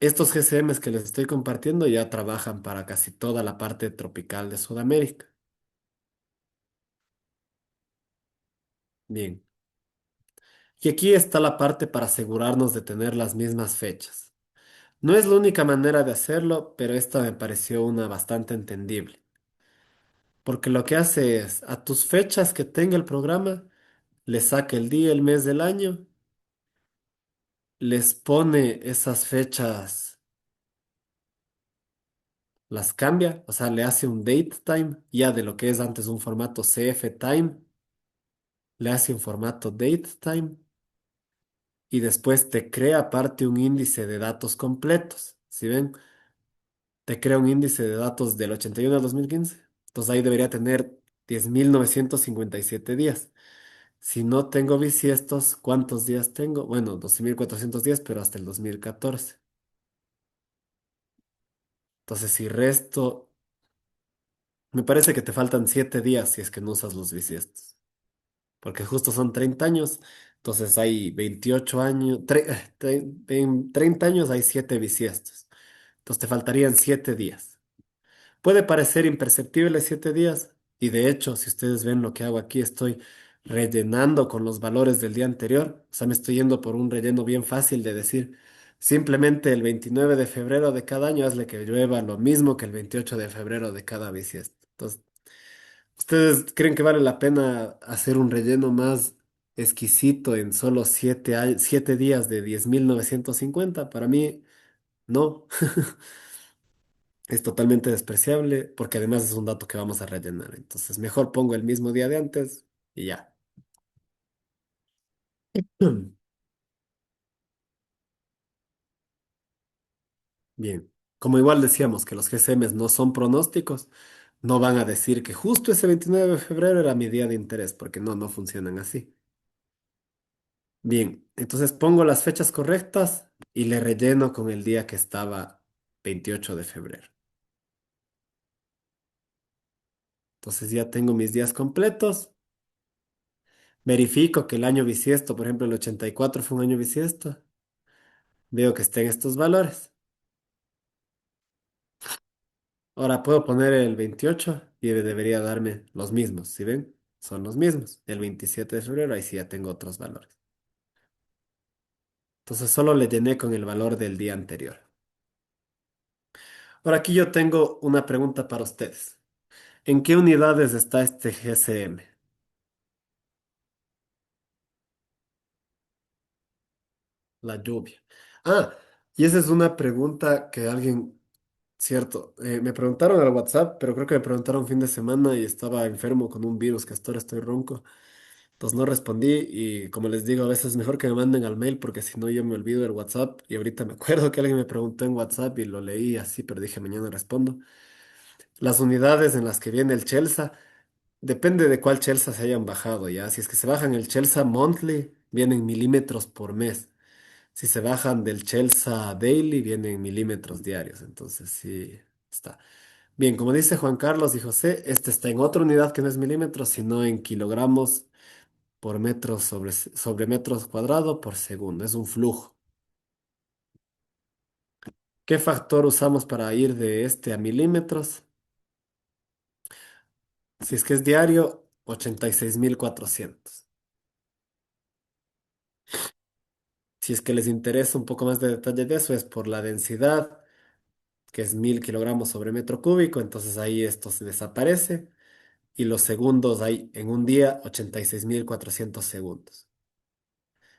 estos GCMs que les estoy compartiendo ya trabajan para casi toda la parte tropical de Sudamérica. Bien. Y aquí está la parte para asegurarnos de tener las mismas fechas. No es la única manera de hacerlo, pero esta me pareció una bastante entendible. Porque lo que hace es, a tus fechas que tenga el programa, le saca el día, el mes del año, les pone esas fechas, las cambia, o sea, le hace un date time, ya de lo que es antes un formato CF time, le hace un formato date time y después te crea aparte un índice de datos completos. ¿Sí ven? Te crea un índice de datos del 81 al 2015. Entonces ahí debería tener 10.957 días. Si no tengo bisiestos, ¿cuántos días tengo? Bueno, 12.410, pero hasta el 2014. Entonces, si resto, me parece que te faltan 7 días si es que no usas los bisiestos. Porque justo son 30 años. Entonces hay 28 años, en 30 años hay 7 bisiestos. Entonces te faltarían 7 días. Puede parecer imperceptible 7 días y de hecho, si ustedes ven lo que hago aquí, estoy rellenando con los valores del día anterior. O sea, me estoy yendo por un relleno bien fácil de decir, simplemente el 29 de febrero de cada año hazle que llueva lo mismo que el 28 de febrero de cada bisiesto. Entonces, ¿ustedes creen que vale la pena hacer un relleno más exquisito en solo 7 días de 10.950? Para mí, no. Es totalmente despreciable porque además es un dato que vamos a rellenar. Entonces, mejor pongo el mismo día de antes y ya. Bien. Como igual decíamos que los GCMs no son pronósticos, no van a decir que justo ese 29 de febrero era mi día de interés, porque no, no funcionan así. Bien, entonces pongo las fechas correctas y le relleno con el día que estaba 28 de febrero. Entonces ya tengo mis días completos. Verifico que el año bisiesto, por ejemplo, el 84 fue un año bisiesto. Veo que está en estos valores. Ahora puedo poner el 28 y debería darme los mismos. ¿Sí ven? Son los mismos. El 27 de febrero, ahí sí ya tengo otros valores. Entonces solo le llené con el valor del día anterior. Ahora aquí yo tengo una pregunta para ustedes. ¿En qué unidades está este GCM? La lluvia. Ah, y esa es una pregunta que alguien, cierto, me preguntaron al WhatsApp, pero creo que me preguntaron fin de semana y estaba enfermo con un virus que hasta ahora estoy ronco. Entonces no respondí y como les digo, a veces es mejor que me manden al mail porque si no yo me olvido del WhatsApp y ahorita me acuerdo que alguien me preguntó en WhatsApp y lo leí así, pero dije mañana respondo. Las unidades en las que viene el Chelsea, depende de cuál Chelsea se hayan bajado, ¿ya? Si es que se bajan el Chelsea Monthly, vienen milímetros por mes. Si se bajan del Chelsea Daily, vienen milímetros diarios. Entonces, sí, está. Bien, como dice Juan Carlos y José, este está en otra unidad que no es milímetros, sino en kilogramos por metro sobre metros cuadrado por segundo. Es un flujo. ¿Qué factor usamos para ir de este a milímetros? Si es que es diario, 86.400. Si es que les interesa un poco más de detalle de eso, es por la densidad, que es 1.000 kilogramos sobre metro cúbico, entonces ahí esto se desaparece. Y los segundos hay en un día 86.400 segundos.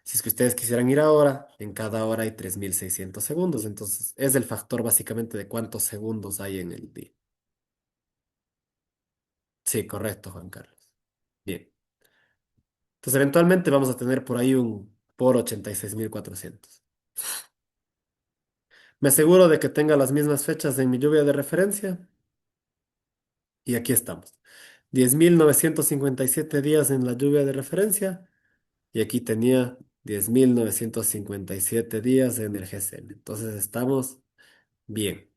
Si es que ustedes quisieran ir ahora, en cada hora hay 3.600 segundos, entonces es el factor básicamente de cuántos segundos hay en el día. Sí, correcto, Juan Carlos. Bien. Entonces eventualmente vamos a tener por ahí un por 86.400. Me aseguro de que tenga las mismas fechas en mi lluvia de referencia y aquí estamos. 10.957 días en la lluvia de referencia y aquí tenía 10.957 días en el GCM. Entonces estamos bien,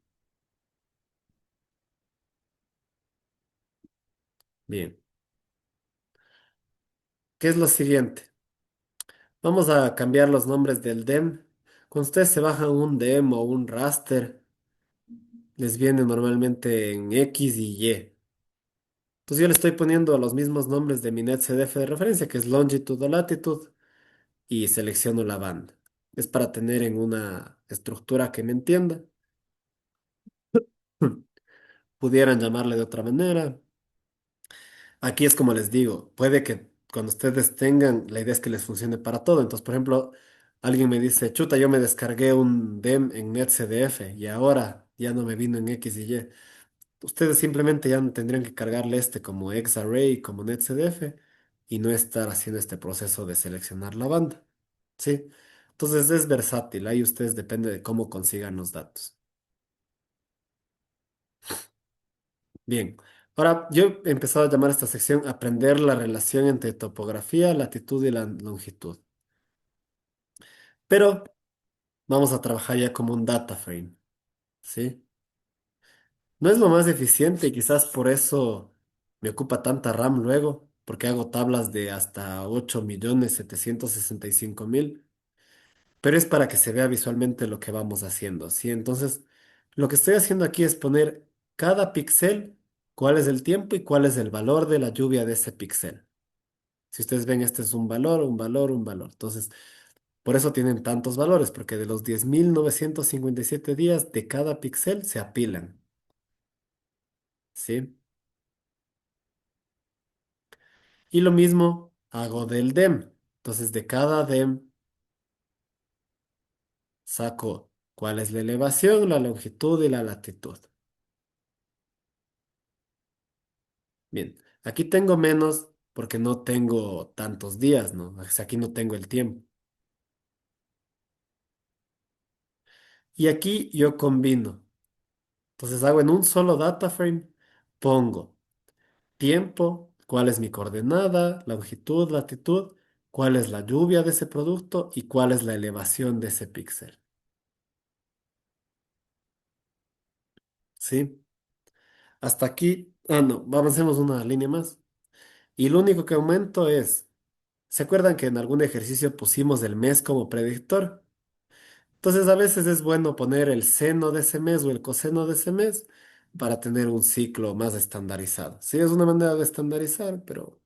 bien. ¿Qué es lo siguiente? Vamos a cambiar los nombres del DEM. Cuando ustedes se bajan un DEM o un raster, les viene normalmente en X y Y. Entonces yo le estoy poniendo los mismos nombres de mi NetCDF de referencia, que es longitud o latitud, y selecciono la banda. Es para tener en una estructura que me entienda. Pudieran llamarle de otra manera. Aquí es como les digo, puede que cuando ustedes tengan, la idea es que les funcione para todo. Entonces, por ejemplo, alguien me dice, chuta, yo me descargué un DEM en NetCDF y ahora ya no me vino en X y Y. Ustedes simplemente ya no tendrían que cargarle este como Xarray, como NetCDF y no estar haciendo este proceso de seleccionar la banda. ¿Sí? Entonces es versátil, ahí ustedes depende de cómo consigan los datos. Bien, ahora yo he empezado a llamar a esta sección aprender la relación entre topografía, latitud y la longitud. Pero vamos a trabajar ya como un data frame, ¿sí? No es lo más eficiente y quizás por eso me ocupa tanta RAM luego, porque hago tablas de hasta 8.765.000, pero es para que se vea visualmente lo que vamos haciendo, ¿sí? Entonces, lo que estoy haciendo aquí es poner cada píxel, cuál es el tiempo y cuál es el valor de la lluvia de ese píxel. Si ustedes ven, este es un valor, un valor, un valor. Entonces, por eso tienen tantos valores, porque de los 10.957 días de cada píxel se apilan, ¿sí? Y lo mismo hago del DEM. Entonces, de cada DEM saco cuál es la elevación, la longitud y la latitud. Bien, aquí tengo menos porque no tengo tantos días, ¿no? O sea, aquí no tengo el tiempo. Y aquí yo combino. Entonces hago en un solo data frame, pongo tiempo, cuál es mi coordenada, longitud, latitud, cuál es la lluvia de ese producto y cuál es la elevación de ese píxel. ¿Sí? Hasta aquí, no, avancemos una línea más. Y lo único que aumento es, ¿se acuerdan que en algún ejercicio pusimos el mes como predictor? Entonces a veces es bueno poner el seno de ese mes o el coseno de ese mes para tener un ciclo más estandarizado. Sí, es una manera de estandarizar, pero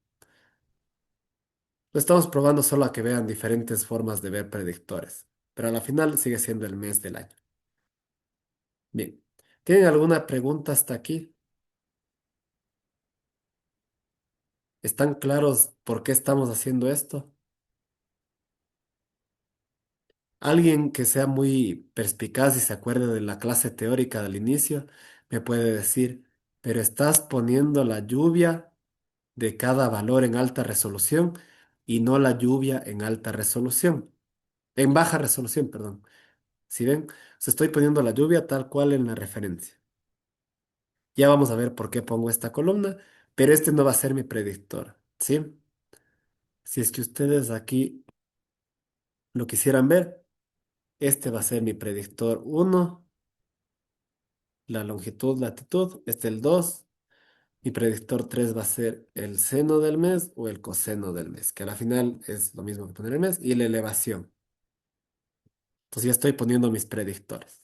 lo estamos probando solo a que vean diferentes formas de ver predictores. pero a la final sigue siendo el mes del año. Bien, ¿tienen alguna pregunta hasta aquí? ¿Están claros por qué estamos haciendo esto? Alguien que sea muy perspicaz y se acuerde de la clase teórica del inicio, me puede decir, pero estás poniendo la lluvia de cada valor en alta resolución y no la lluvia en alta resolución, en baja resolución, perdón. ¿Sí ven? Se estoy poniendo la lluvia tal cual en la referencia. Ya vamos a ver por qué pongo esta columna, pero este no va a ser mi predictor, ¿sí? Si es que ustedes aquí lo quisieran ver, este va a ser mi predictor uno, la longitud, latitud, este el 2. Mi predictor 3 va a ser el seno del mes o el coseno del mes, que a la final es lo mismo que poner el mes, y la elevación. Entonces ya estoy poniendo mis predictores.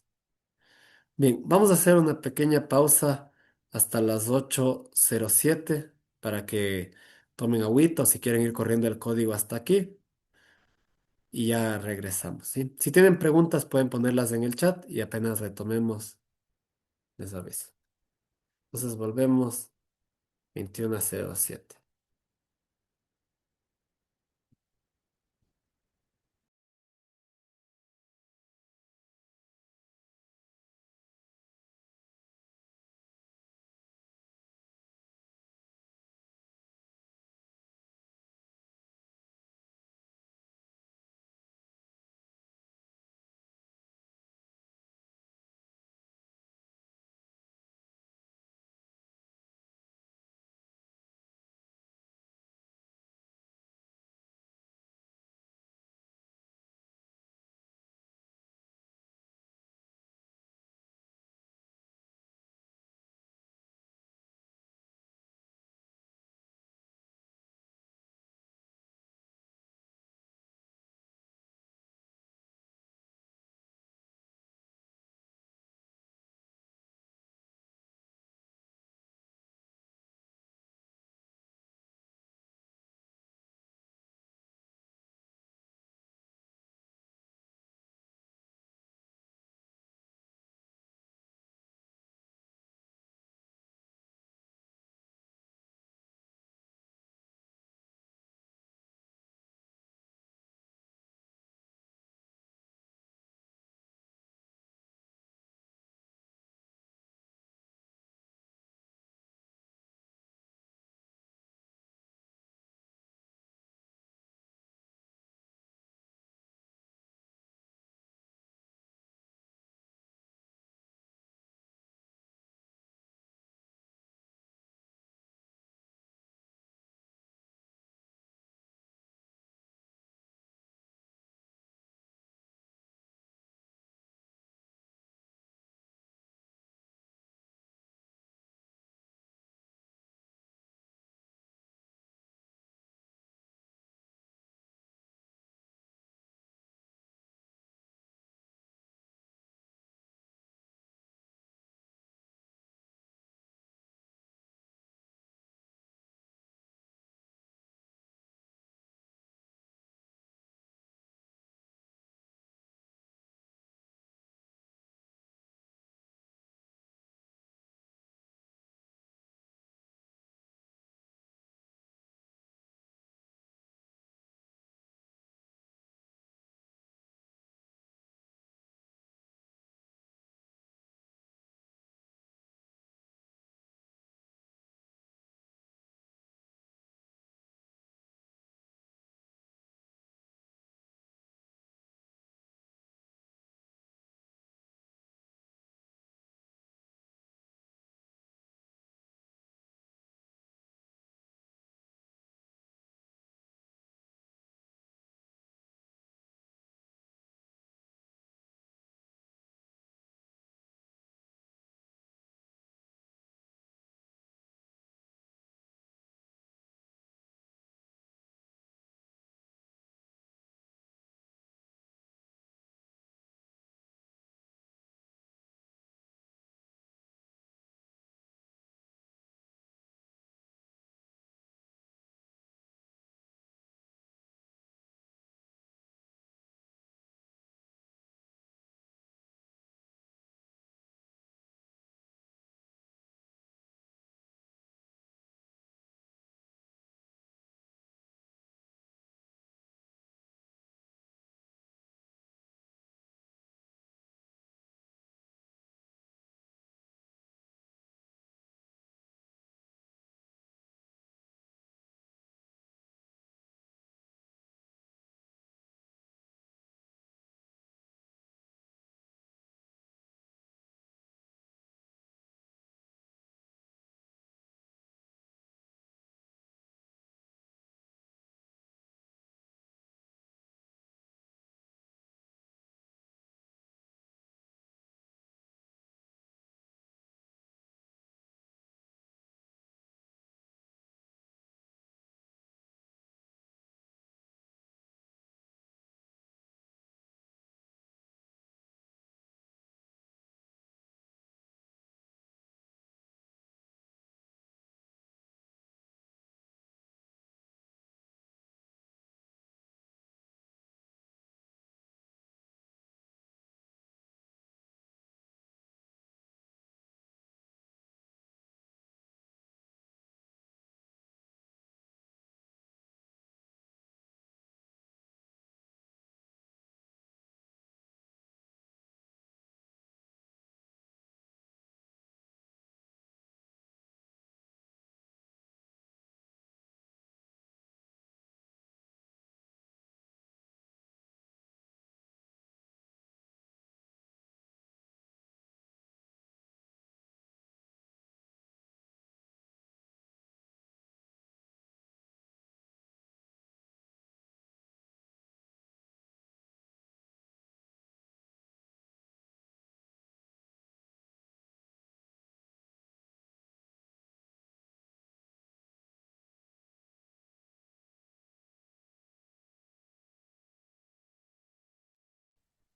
Bien, vamos a hacer una pequeña pausa hasta las 8:07 para que tomen agüita o si quieren ir corriendo el código hasta aquí y ya regresamos, ¿sí? Si tienen preguntas pueden ponerlas en el chat y apenas retomemos, les aviso. Entonces volvemos 21:07.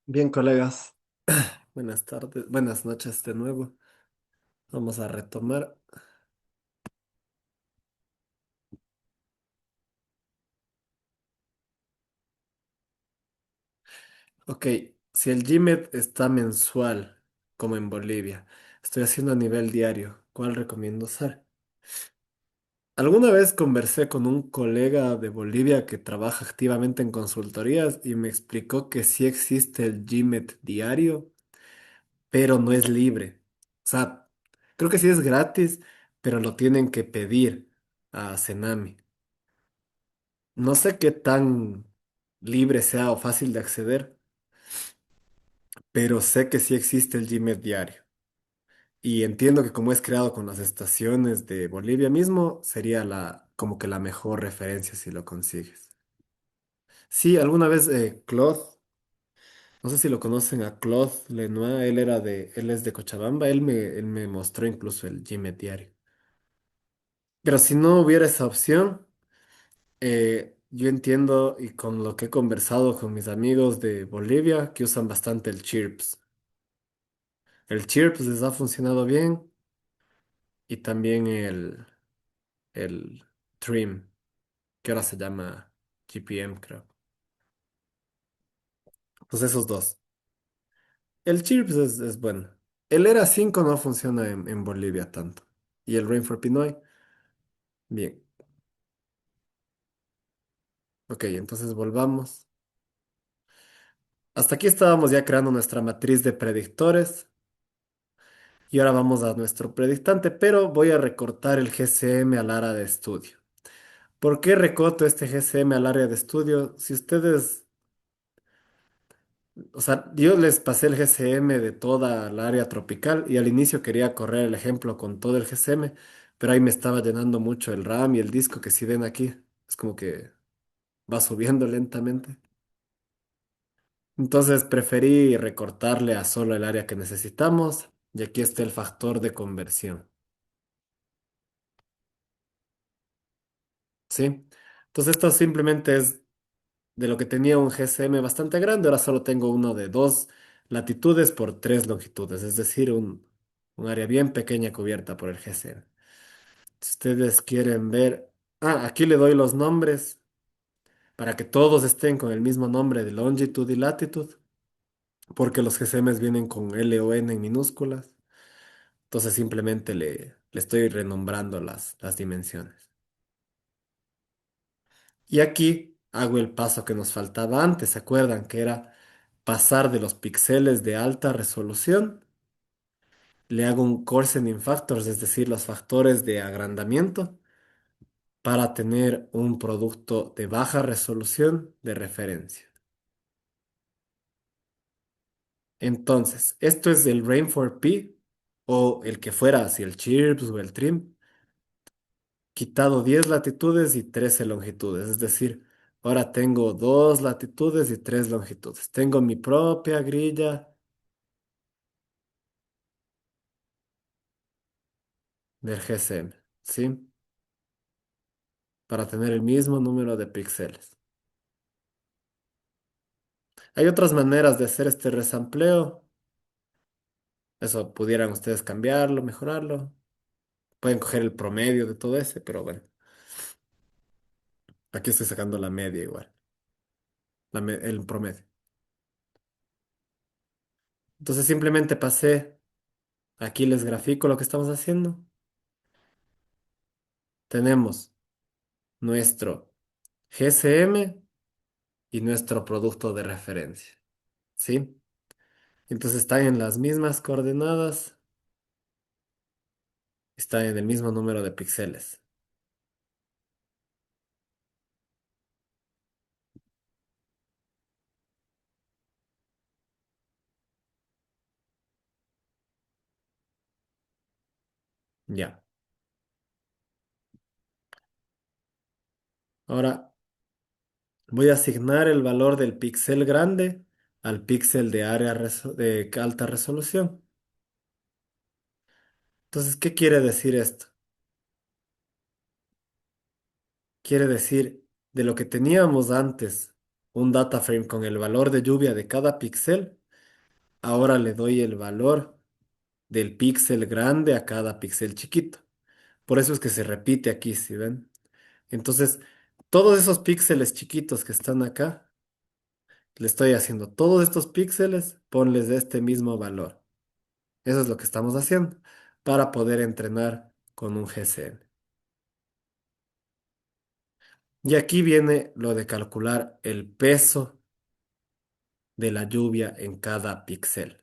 Bien, colegas. Buenas tardes, buenas noches de nuevo. Vamos a retomar. Ok, si el GMET está mensual, como en Bolivia, estoy haciendo a nivel diario, ¿cuál recomiendo usar? Alguna vez conversé con un colega de Bolivia que trabaja activamente en consultorías y me explicó que sí existe el GMET diario, pero no es libre. O sea, creo que sí es gratis, pero lo tienen que pedir a Senami. No sé qué tan libre sea o fácil de acceder, pero sé que sí existe el Gmail diario. Y entiendo que como es creado con las estaciones de Bolivia mismo, sería como que la mejor referencia si lo consigues. Sí, alguna vez Claude, no sé si lo conocen a Claude Lenoir, él es de Cochabamba, él me mostró incluso el Gmail diario. Pero si no hubiera esa opción, yo entiendo y con lo que he conversado con mis amigos de Bolivia, que usan bastante el Chirps. El Chirps les ha funcionado bien y también el Trim, que ahora se llama GPM, creo. Pues esos dos. El Chirps es bueno. El ERA 5 no funciona en Bolivia tanto. Y el Rain for Pinoy, bien. Ok, entonces volvamos. Hasta aquí estábamos ya creando nuestra matriz de predictores. Y ahora vamos a nuestro predictante, pero voy a recortar el GCM al área de estudio. ¿Por qué recorto este GCM al área de estudio? Si ustedes, o sea, yo les pasé el GCM de toda el área tropical y al inicio quería correr el ejemplo con todo el GCM, pero ahí me estaba llenando mucho el RAM y el disco que si ven aquí, es como que va subiendo lentamente. Entonces preferí recortarle a solo el área que necesitamos y aquí está el factor de conversión. ¿Sí? Entonces esto simplemente es de lo que tenía un GCM bastante grande, ahora solo tengo uno de 2 latitudes por 3 longitudes, es decir, un área bien pequeña cubierta por el GCM. Si ustedes quieren ver, aquí le doy los nombres para que todos estén con el mismo nombre de longitud y latitud, porque los GCMs vienen con L o N en minúsculas, entonces simplemente le estoy renombrando las dimensiones. Y aquí hago el paso que nos faltaba antes, ¿se acuerdan? Que era pasar de los píxeles de alta resolución, le hago un coarsening factors, es decir, los factores de agrandamiento, para tener un producto de baja resolución de referencia. Entonces, esto es el Rain4P o el que fuera, si el Chirps o el Trim, quitado 10 latitudes y 13 longitudes, es decir, ahora tengo 2 latitudes y 3 longitudes. Tengo mi propia grilla del GSM, ¿sí? Para tener el mismo número de píxeles. Hay otras maneras de hacer este resampleo. Eso pudieran ustedes cambiarlo, mejorarlo. Pueden coger el promedio de todo ese, pero bueno, aquí estoy sacando la media igual, el promedio. Entonces simplemente pasé, aquí les grafico lo que estamos haciendo. Tenemos nuestro GCM y nuestro producto de referencia, ¿sí? Entonces están en las mismas coordenadas, están en el mismo número de píxeles. Ya. Ahora voy a asignar el valor del píxel grande al píxel de de alta resolución. Entonces, ¿qué quiere decir esto? Quiere decir de lo que teníamos antes. un data frame con el valor de lluvia de cada píxel, ahora le doy el valor del píxel grande a cada píxel chiquito. Por eso es que se repite aquí, ¿sí ven? Entonces, todos esos píxeles chiquitos que están acá, le estoy haciendo todos estos píxeles, ponles este mismo valor. Eso es lo que estamos haciendo para poder entrenar con un GCN. Y aquí viene lo de calcular el peso de la lluvia en cada píxel.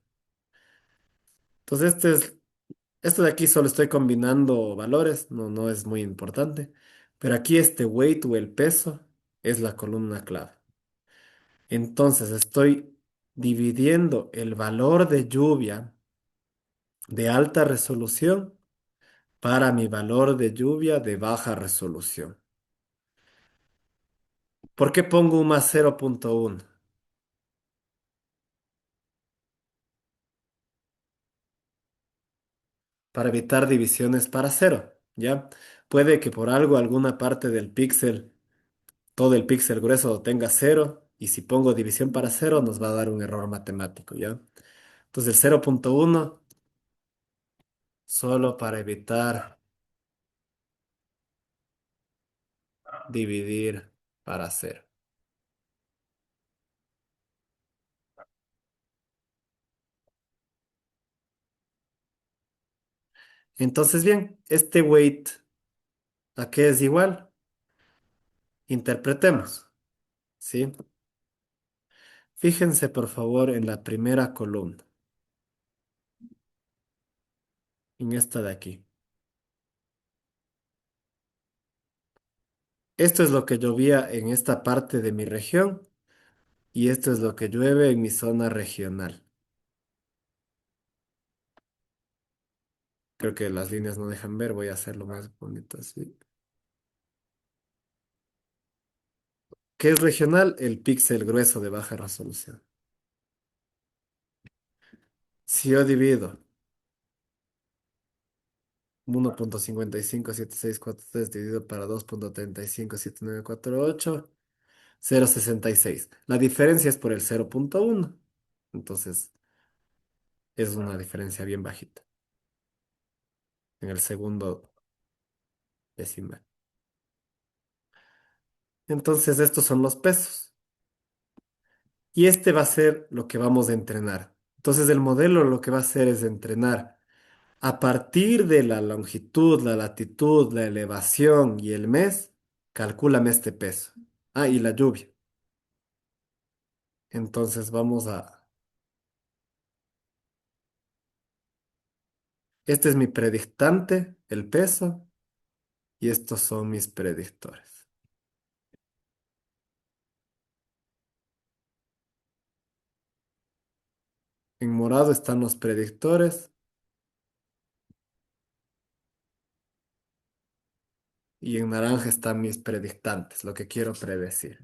Entonces, esto de aquí solo estoy combinando valores, no es muy importante, pero aquí este weight o el peso es la columna clave. Entonces, estoy dividiendo el valor de lluvia de alta resolución para mi valor de lluvia de baja resolución. ¿Por qué pongo un más 0,1? Para evitar divisiones para cero, ¿ya? Puede que por algo alguna parte del píxel, todo el píxel grueso tenga cero, y si pongo división para cero nos va a dar un error matemático, ¿ya? Entonces el 0,1 solo para evitar dividir para cero. Entonces, bien, este weight, ¿a qué es igual? Interpretemos, ¿sí? Fíjense por favor en la primera columna, en esta de aquí. Esto es lo que llovía en esta parte de mi región y esto es lo que llueve en mi zona regional. Creo que las líneas no dejan ver, voy a hacerlo más bonito así. ¿Qué es regional? El píxel grueso de baja resolución. Si yo divido 1,557643 dividido para 2,357948, 0,66. La diferencia es por el 0,1. Entonces es una diferencia bien bajita en el segundo decimal. Entonces estos son los pesos. Y este va a ser lo que vamos a entrenar. Entonces el modelo lo que va a hacer es entrenar a partir de la longitud, la latitud, la elevación y el mes, calcúlame este peso. Ah, y la lluvia. Entonces vamos a... Este es mi predictante, el peso, y estos son mis predictores. En morado están los predictores y en naranja están mis predictantes, lo que quiero predecir.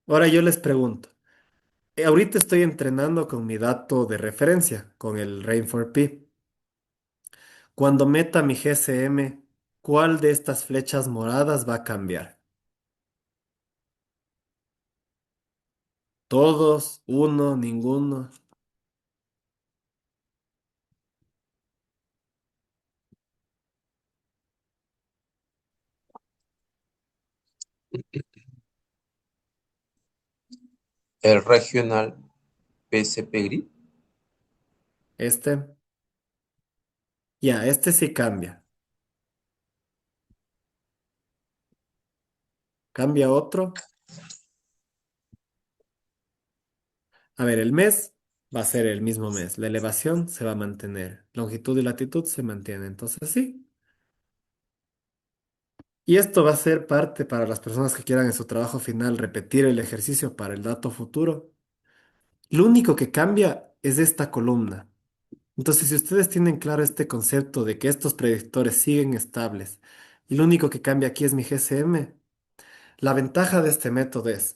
Ahora yo les pregunto. Ahorita estoy entrenando con mi dato de referencia, con el Rain4P. Cuando meta mi GCM, ¿cuál de estas flechas moradas va a cambiar? ¿Todos? ¿Uno? ¿Ninguno? El regional PSP Grid. Este. Ya, este sí cambia. ¿Cambia otro? A ver, el mes va a ser el mismo mes. La elevación se va a mantener. Longitud y latitud se mantienen. Entonces sí. Y esto va a ser parte para las personas que quieran en su trabajo final repetir el ejercicio para el dato futuro. Lo único que cambia es esta columna. Entonces, si ustedes tienen claro este concepto de que estos predictores siguen estables y lo único que cambia aquí es mi GCM, la ventaja de este método es,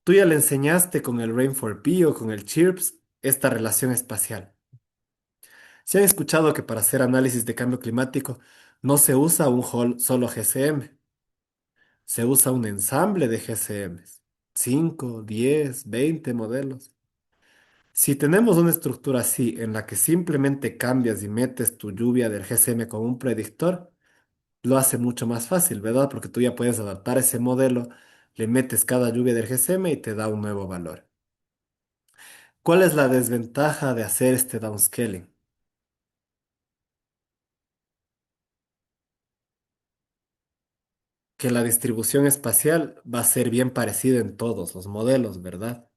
tú ya le enseñaste con el Rain4P o con el CHIRPS esta relación espacial. Si han escuchado que para hacer análisis de cambio climático no se usa un solo GCM, se usa un ensamble de GCMs. 5, 10, 20 modelos. Si tenemos una estructura así en la que simplemente cambias y metes tu lluvia del GSM con un predictor, lo hace mucho más fácil, ¿verdad? Porque tú ya puedes adaptar ese modelo, le metes cada lluvia del GSM y te da un nuevo valor. ¿Cuál es la desventaja de hacer este downscaling? Que la distribución espacial va a ser bien parecida en todos los modelos, ¿verdad?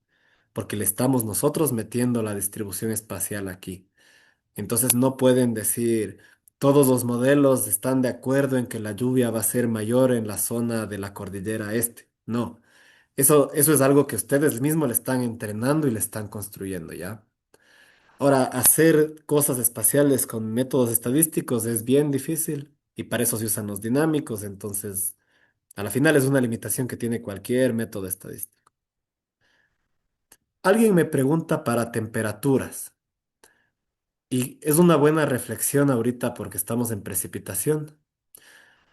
Porque le estamos nosotros metiendo la distribución espacial aquí. Entonces no pueden decir, todos los modelos están de acuerdo en que la lluvia va a ser mayor en la zona de la cordillera este. No, eso es algo que ustedes mismos le están entrenando y le están construyendo, ¿ya? Ahora, hacer cosas espaciales con métodos estadísticos es bien difícil y para eso se usan los dinámicos, entonces a la final es una limitación que tiene cualquier método estadístico. Alguien me pregunta para temperaturas. Y es una buena reflexión ahorita porque estamos en precipitación.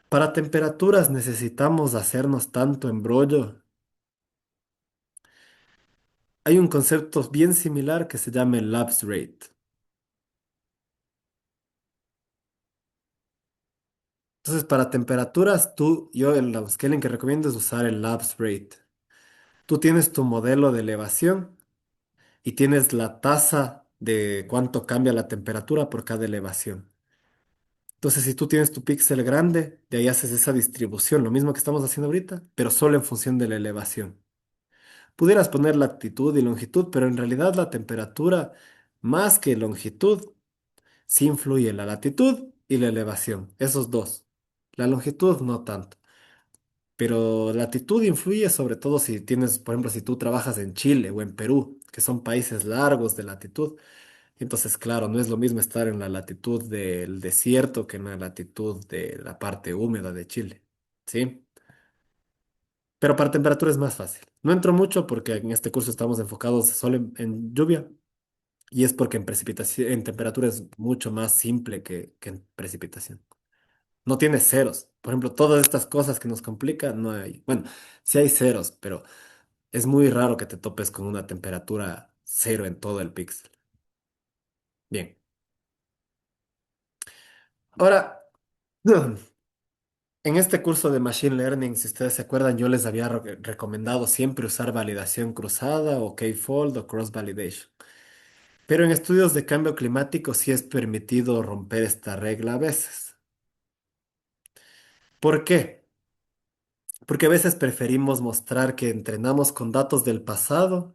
Para temperaturas necesitamos hacernos tanto embrollo. Hay un concepto bien similar que se llama el lapse rate. Entonces, para temperaturas, yo el upscaling que recomiendo es usar el lapse rate. Tú tienes tu modelo de elevación y tienes la tasa de cuánto cambia la temperatura por cada elevación. Entonces, si tú tienes tu píxel grande, de ahí haces esa distribución, lo mismo que estamos haciendo ahorita, pero solo en función de la elevación. Pudieras poner latitud y longitud, pero en realidad la temperatura, más que longitud, sí influye la latitud y la elevación, esos dos. La longitud no tanto, pero latitud influye sobre todo si tienes, por ejemplo, si tú trabajas en Chile o en Perú, que son países largos de latitud. Entonces, claro, no es lo mismo estar en la latitud del desierto que en la latitud de la parte húmeda de Chile, ¿sí? Pero para temperatura es más fácil. No entro mucho porque en este curso estamos enfocados solo en lluvia y es porque en precipitación, en temperatura es mucho más simple que en precipitación. No tiene ceros. Por ejemplo, todas estas cosas que nos complican, no hay. Bueno, sí hay ceros, pero es muy raro que te topes con una temperatura cero en todo el píxel. Bien. Ahora, en este curso de Machine Learning, si ustedes se acuerdan, yo les había recomendado siempre usar validación cruzada o K-fold o cross validation. Pero en estudios de cambio climático sí es permitido romper esta regla a veces. ¿Por qué? Porque a veces preferimos mostrar que entrenamos con datos del pasado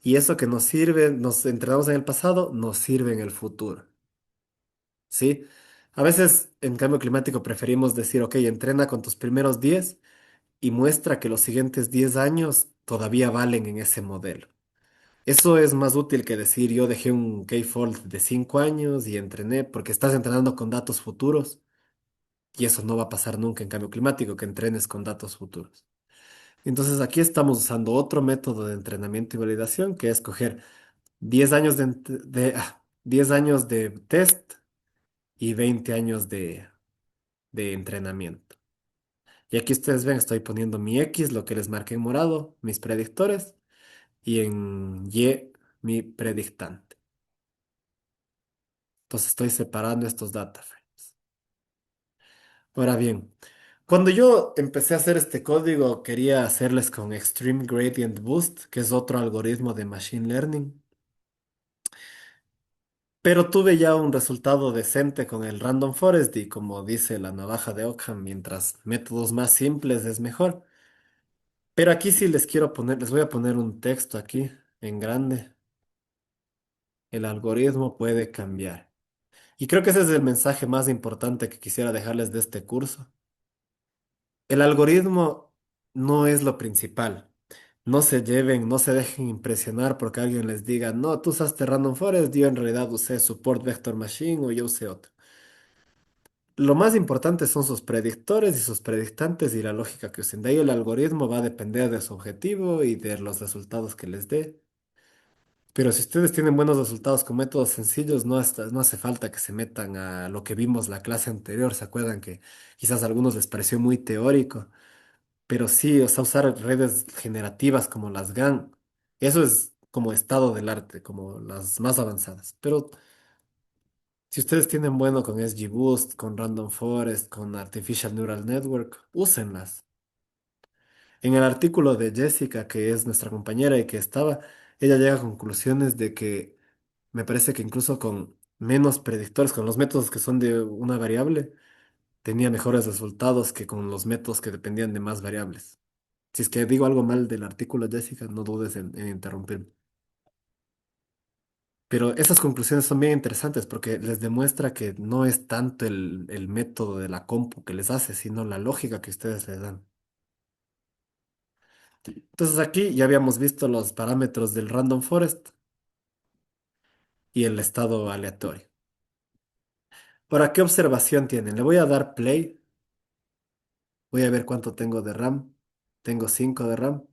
y eso que nos sirve, nos entrenamos en el pasado, nos sirve en el futuro. ¿Sí? A veces en cambio climático preferimos decir, ok, entrena con tus primeros 10 y muestra que los siguientes 10 años todavía valen en ese modelo. Eso es más útil que decir yo dejé un K-fold de 5 años y entrené porque estás entrenando con datos futuros y eso no va a pasar nunca en cambio climático, que entrenes con datos futuros. Entonces aquí estamos usando otro método de entrenamiento y validación que es coger 10 años 10 años de test y 20 años de entrenamiento. Y aquí ustedes ven, estoy poniendo mi X, lo que les marqué en morado, mis predictores, y en Y mi predictante. Entonces estoy separando estos data frames. Ahora bien, cuando yo empecé a hacer este código, quería hacerles con Extreme Gradient Boost, que es otro algoritmo de Machine Learning, pero tuve ya un resultado decente con el Random Forest y como dice la navaja de Ockham, mientras métodos más simples es mejor. Pero aquí sí les quiero poner, les voy a poner un texto aquí en grande. El algoritmo puede cambiar. Y creo que ese es el mensaje más importante que quisiera dejarles de este curso. El algoritmo no es lo principal. No se lleven, no se dejen impresionar porque alguien les diga, no, tú usaste Random Forest, yo en realidad usé Support Vector Machine o yo usé otro. Lo más importante son sus predictores y sus predictantes y la lógica que usen. De ahí el algoritmo va a depender de su objetivo y de los resultados que les dé. Pero si ustedes tienen buenos resultados con métodos sencillos, no hace falta que se metan a lo que vimos la clase anterior. ¿Se acuerdan que quizás a algunos les pareció muy teórico? Pero sí, o sea, usar redes generativas como las GAN, eso es como estado del arte, como las más avanzadas. Pero si ustedes tienen bueno con XGBoost, con Random Forest, con Artificial Neural Network, úsenlas. En el artículo de Jessica, que es nuestra compañera y que estaba, ella llega a conclusiones de que me parece que incluso con menos predictores, con los métodos que son de una variable, tenía mejores resultados que con los métodos que dependían de más variables. Si es que digo algo mal del artículo, Jessica, no dudes en interrumpirme. Pero esas conclusiones son bien interesantes porque les demuestra que no es tanto el método de la compu que les hace, sino la lógica que ustedes les dan. Entonces aquí ya habíamos visto los parámetros del random forest y el estado aleatorio. ¿Para qué observación tienen? Le voy a dar play. Voy a ver cuánto tengo de RAM. Tengo 5 de RAM.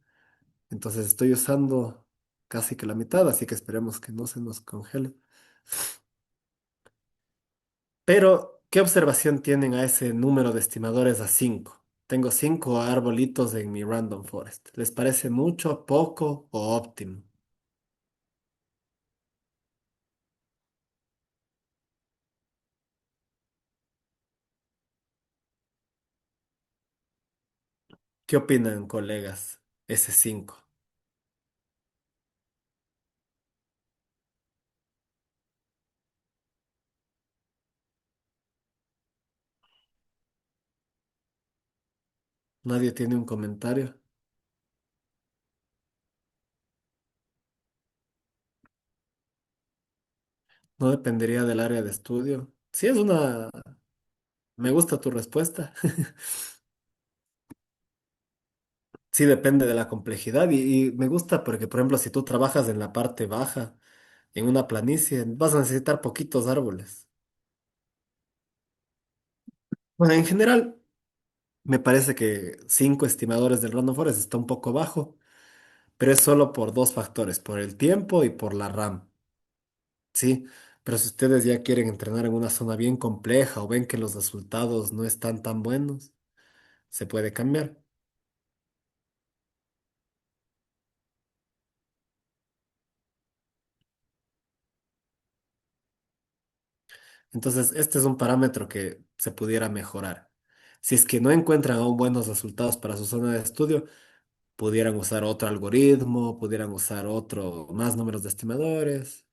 Entonces estoy usando casi que la mitad, así que esperemos que no se nos congele. Pero, ¿qué observación tienen a ese número de estimadores a 5? Tengo 5 arbolitos en mi random forest. ¿Les parece mucho, poco o óptimo? ¿Qué opinan, colegas? Ese 5. ¿Nadie tiene un comentario? ¿No dependería del área de estudio? Sí, es una... Me gusta tu respuesta. Sí, depende de la complejidad y me gusta porque, por ejemplo, si tú trabajas en la parte baja, en una planicie, vas a necesitar poquitos árboles. Bueno, en general, me parece que 5 estimadores del random forest está un poco bajo, pero es solo por dos factores, por el tiempo y por la RAM, ¿sí? Pero si ustedes ya quieren entrenar en una zona bien compleja o ven que los resultados no están tan buenos, se puede cambiar. Entonces, este es un parámetro que se pudiera mejorar. Si es que no encuentran aún buenos resultados para su zona de estudio, pudieran usar otro algoritmo, pudieran usar otro, más números de estimadores.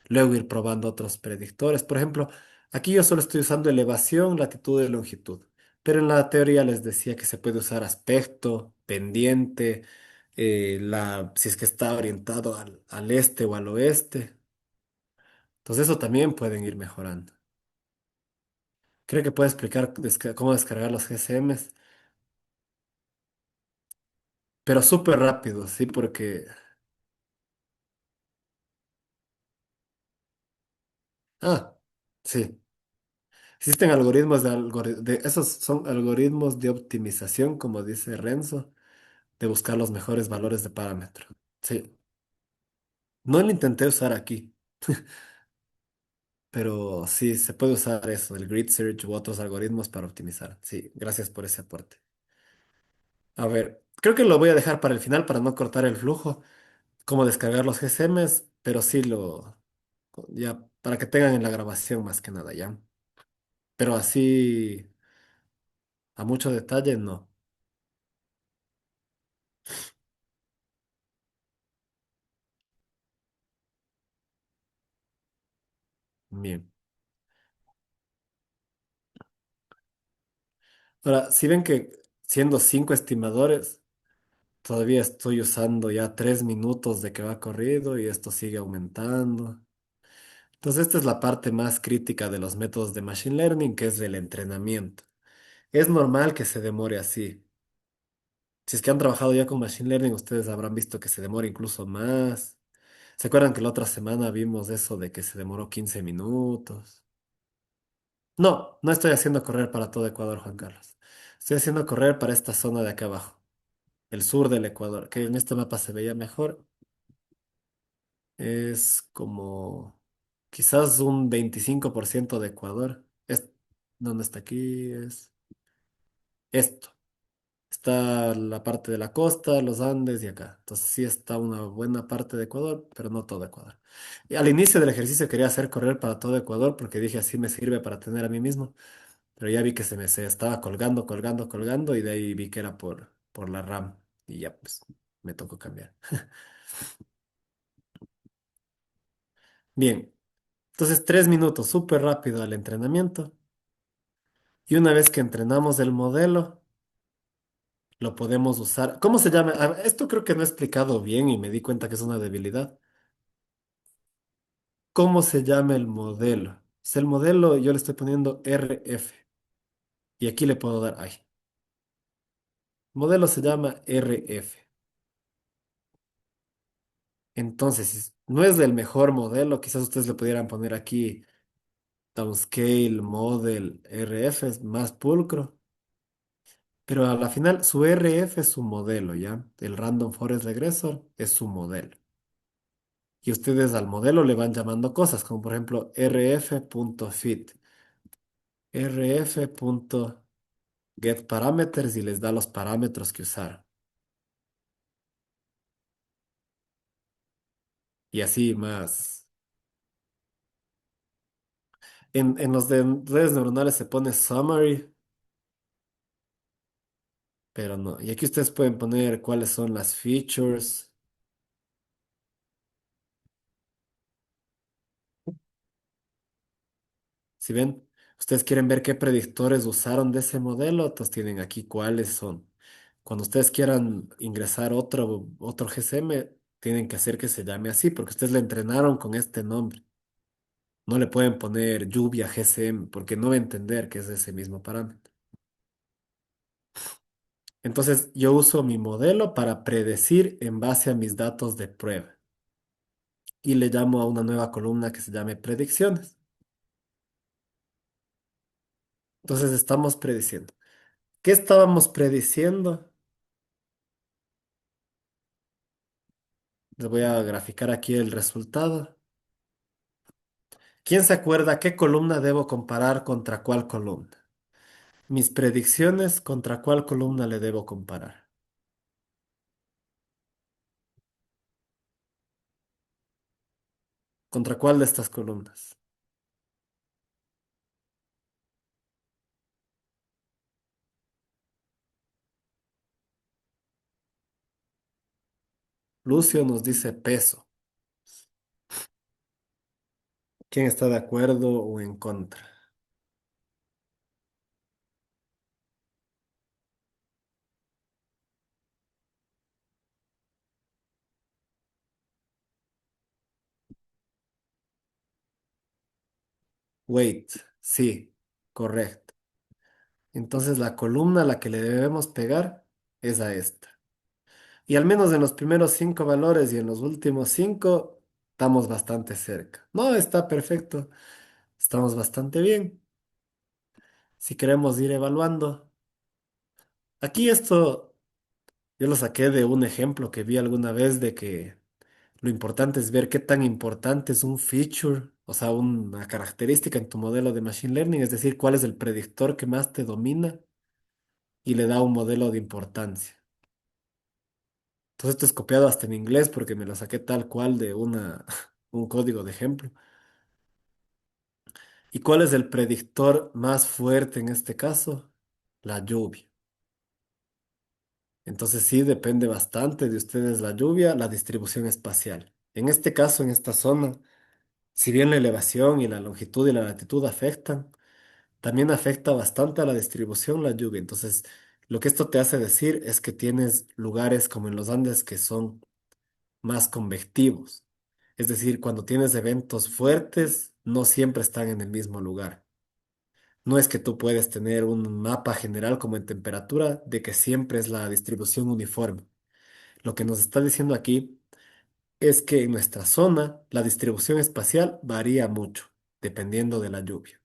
Luego ir probando otros predictores. Por ejemplo, aquí yo solo estoy usando elevación, latitud y longitud. Pero en la teoría les decía que se puede usar aspecto, pendiente, si es que está orientado al este o al oeste. Entonces eso también pueden ir mejorando. Creo que puedo explicar cómo descargar los GSMs, pero súper rápido, ¿sí? Porque... Ah, sí. Existen algoritmos esos son algoritmos de optimización, como dice Renzo, de buscar los mejores valores de parámetro. Sí, no lo intenté usar aquí, pero sí se puede usar eso, el grid search u otros algoritmos para optimizar. Sí, gracias por ese aporte. A ver, creo que lo voy a dejar para el final para no cortar el flujo, cómo descargar los GSMs, pero sí ya, para que tengan en la grabación más que nada, ya. Pero así, a mucho detalle, no. Bien. Ahora, si ven que siendo 5 estimadores, todavía estoy usando ya 3 minutos de que va corrido y esto sigue aumentando. Entonces, esta es la parte más crítica de los métodos de Machine Learning, que es el entrenamiento. Es normal que se demore así. Si es que han trabajado ya con Machine Learning, ustedes habrán visto que se demora incluso más. ¿Se acuerdan que la otra semana vimos eso de que se demoró 15 minutos? No, no estoy haciendo correr para todo Ecuador, Juan Carlos. Estoy haciendo correr para esta zona de acá abajo, el sur del Ecuador, que en este mapa se veía mejor. Es como quizás un 25% de Ecuador. ¿Dónde está aquí? Es esto. Está la parte de la costa, los Andes y acá. Entonces sí está una buena parte de Ecuador, pero no todo Ecuador. Y al inicio del ejercicio quería hacer correr para todo Ecuador porque dije así me sirve para tener a mí mismo, pero ya vi que se estaba colgando, colgando, colgando y de ahí vi que era por la RAM y ya pues me tocó cambiar. Bien, entonces 3 minutos, súper rápido al entrenamiento y una vez que entrenamos el modelo, lo podemos usar. ¿Cómo se llama? Esto creo que no he explicado bien y me di cuenta que es una debilidad. ¿Cómo se llama el modelo? Es el modelo, yo le estoy poniendo RF y aquí le puedo dar ay. Modelo se llama RF. Entonces, si no es el mejor modelo, quizás ustedes le pudieran poner aquí Downscale Model RF, es más pulcro, pero a la final su RF es su modelo, ¿ya? El Random Forest Regressor es su modelo. Y ustedes al modelo le van llamando cosas, como por ejemplo rf.fit, rf.getParameters y les da los parámetros que usar. Y así más. En los de redes neuronales se pone summary, pero no. Y aquí ustedes pueden poner cuáles son las features. Si ven, ustedes quieren ver qué predictores usaron de ese modelo, entonces tienen aquí cuáles son. Cuando ustedes quieran ingresar otro GSM, tienen que hacer que se llame así, porque ustedes le entrenaron con este nombre. No le pueden poner lluvia GSM, porque no va a entender que es ese mismo parámetro. Entonces, yo uso mi modelo para predecir en base a mis datos de prueba. Y le llamo a una nueva columna que se llame predicciones. Entonces, estamos prediciendo. ¿Qué estábamos prediciendo? Les voy a graficar aquí el resultado. ¿Quién se acuerda qué columna debo comparar contra cuál columna? Mis predicciones contra cuál columna le debo comparar. ¿Contra cuál de estas columnas? Lucio nos dice peso. ¿Quién está de acuerdo o en contra? Wait, sí, correcto. Entonces la columna a la que le debemos pegar es a esta. Y al menos en los primeros 5 valores y en los últimos 5 estamos bastante cerca. No, está perfecto. Estamos bastante bien. Si queremos ir evaluando. Aquí esto yo lo saqué de un ejemplo que vi alguna vez de que lo importante es ver qué tan importante es un feature, o sea, una característica en tu modelo de Machine Learning, es decir, cuál es el predictor que más te domina y le da un modelo de importancia. Entonces esto es copiado hasta en inglés porque me lo saqué tal cual de un código de ejemplo. ¿Y cuál es el predictor más fuerte en este caso? La lluvia. Entonces sí depende bastante de ustedes la lluvia, la distribución espacial. En este caso, en esta zona, si bien la elevación y la longitud y la latitud afectan, también afecta bastante a la distribución la lluvia. Entonces, lo que esto te hace decir es que tienes lugares como en los Andes que son más convectivos. Es decir, cuando tienes eventos fuertes, no siempre están en el mismo lugar. No es que tú puedes tener un mapa general como en temperatura de que siempre es la distribución uniforme. Lo que nos está diciendo aquí es que en nuestra zona la distribución espacial varía mucho dependiendo de la lluvia.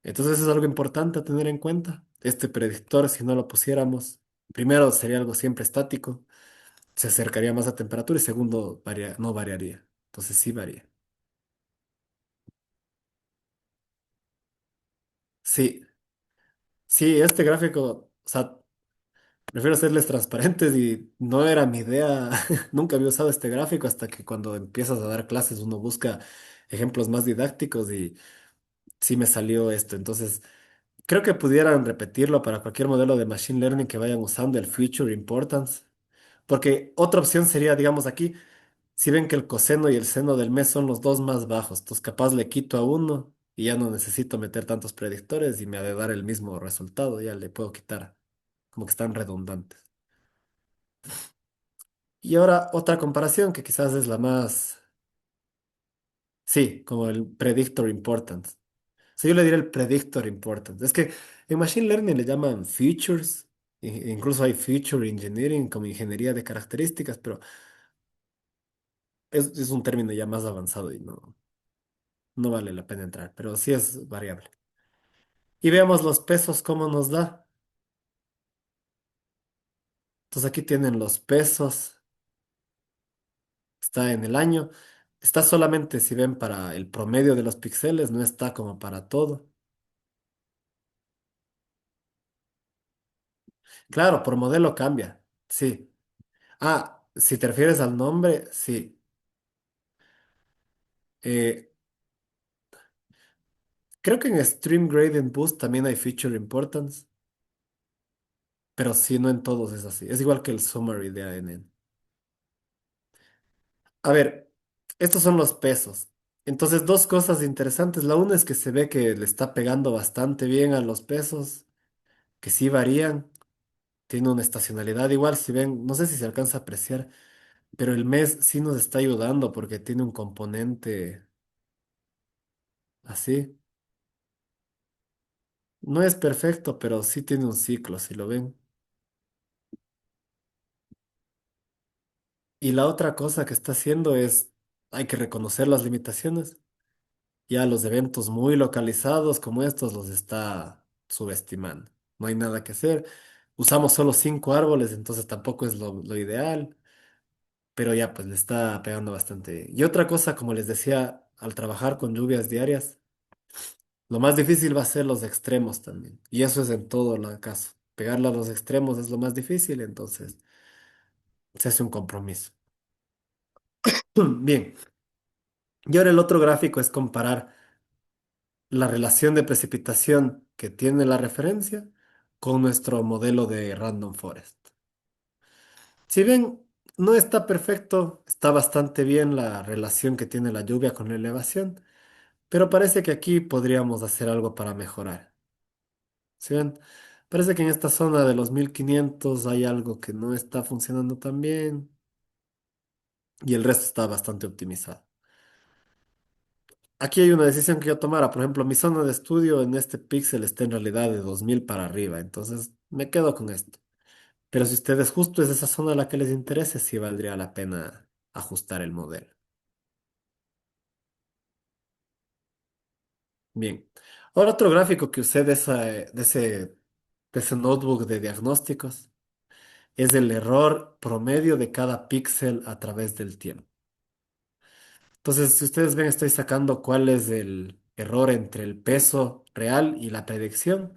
Entonces es algo importante a tener en cuenta. Este predictor, si no lo pusiéramos, primero sería algo siempre estático, se acercaría más a temperatura y segundo, no variaría. Entonces sí varía. Sí, sí, este gráfico, o sea, Prefiero hacerles transparentes y no era mi idea. Nunca había usado este gráfico hasta que cuando empiezas a dar clases uno busca ejemplos más didácticos y sí me salió esto. Entonces, creo que pudieran repetirlo para cualquier modelo de machine learning que vayan usando el Future Importance. Porque otra opción sería, digamos aquí, si ven que el coseno y el seno del mes son los dos más bajos, entonces capaz le quito a uno y ya no necesito meter tantos predictores y me ha de dar el mismo resultado, ya le puedo quitar, como que están redundantes. Y ahora otra comparación que quizás es la más, sí, como el predictor importance. O sea, yo le diré el predictor importance. Es que en machine learning le llaman features, incluso hay feature engineering como ingeniería de características, pero es un término ya más avanzado y no vale la pena entrar, pero sí es variable. Y veamos los pesos, cómo nos da. Entonces aquí tienen los pesos, está en el año. Está solamente, si ven, para el promedio de los píxeles, no está como para todo. Claro, por modelo cambia, sí. Ah, si te refieres al nombre, sí. Eh, Creo que en Stream Gradient Boost también hay Feature Importance, pero sí, no en todos es así. Es igual que el Summary de ANN. A ver, estos son los pesos. Entonces, dos cosas interesantes. La una es que se ve que le está pegando bastante bien a los pesos, que sí varían. Tiene una estacionalidad igual, si ven, no sé si se alcanza a apreciar, pero el mes sí nos está ayudando porque tiene un componente así. No es perfecto, pero sí tiene un ciclo, si lo ven. Y la otra cosa que está haciendo es, hay que reconocer las limitaciones. Ya los eventos muy localizados como estos los está subestimando. No hay nada que hacer. Usamos solo 5 árboles, entonces tampoco es lo ideal, pero ya pues le está pegando bastante bien. Y otra cosa, como les decía, al trabajar con lluvias diarias, lo más difícil va a ser los extremos también. Y eso es en todo el caso. Pegarle a los extremos es lo más difícil, entonces se hace un compromiso. Bien, y ahora el otro gráfico es comparar la relación de precipitación que tiene la referencia con nuestro modelo de Random Forest. Si bien no está perfecto, está bastante bien la relación que tiene la lluvia con la elevación, pero parece que aquí podríamos hacer algo para mejorar. ¿Sí ven? Parece que en esta zona de los 1500 hay algo que no está funcionando tan bien y el resto está bastante optimizado. Aquí hay una decisión que yo tomara. Por ejemplo, mi zona de estudio en este píxel está en realidad de 2000 para arriba, entonces me quedo con esto. Pero si ustedes justo es esa zona a la que les interese, sí valdría la pena ajustar el modelo. Bien. Ahora otro gráfico que usé de ese notebook de diagnósticos es el error promedio de cada píxel a través del tiempo. Entonces, si ustedes ven, estoy sacando cuál es el error entre el peso real y la predicción.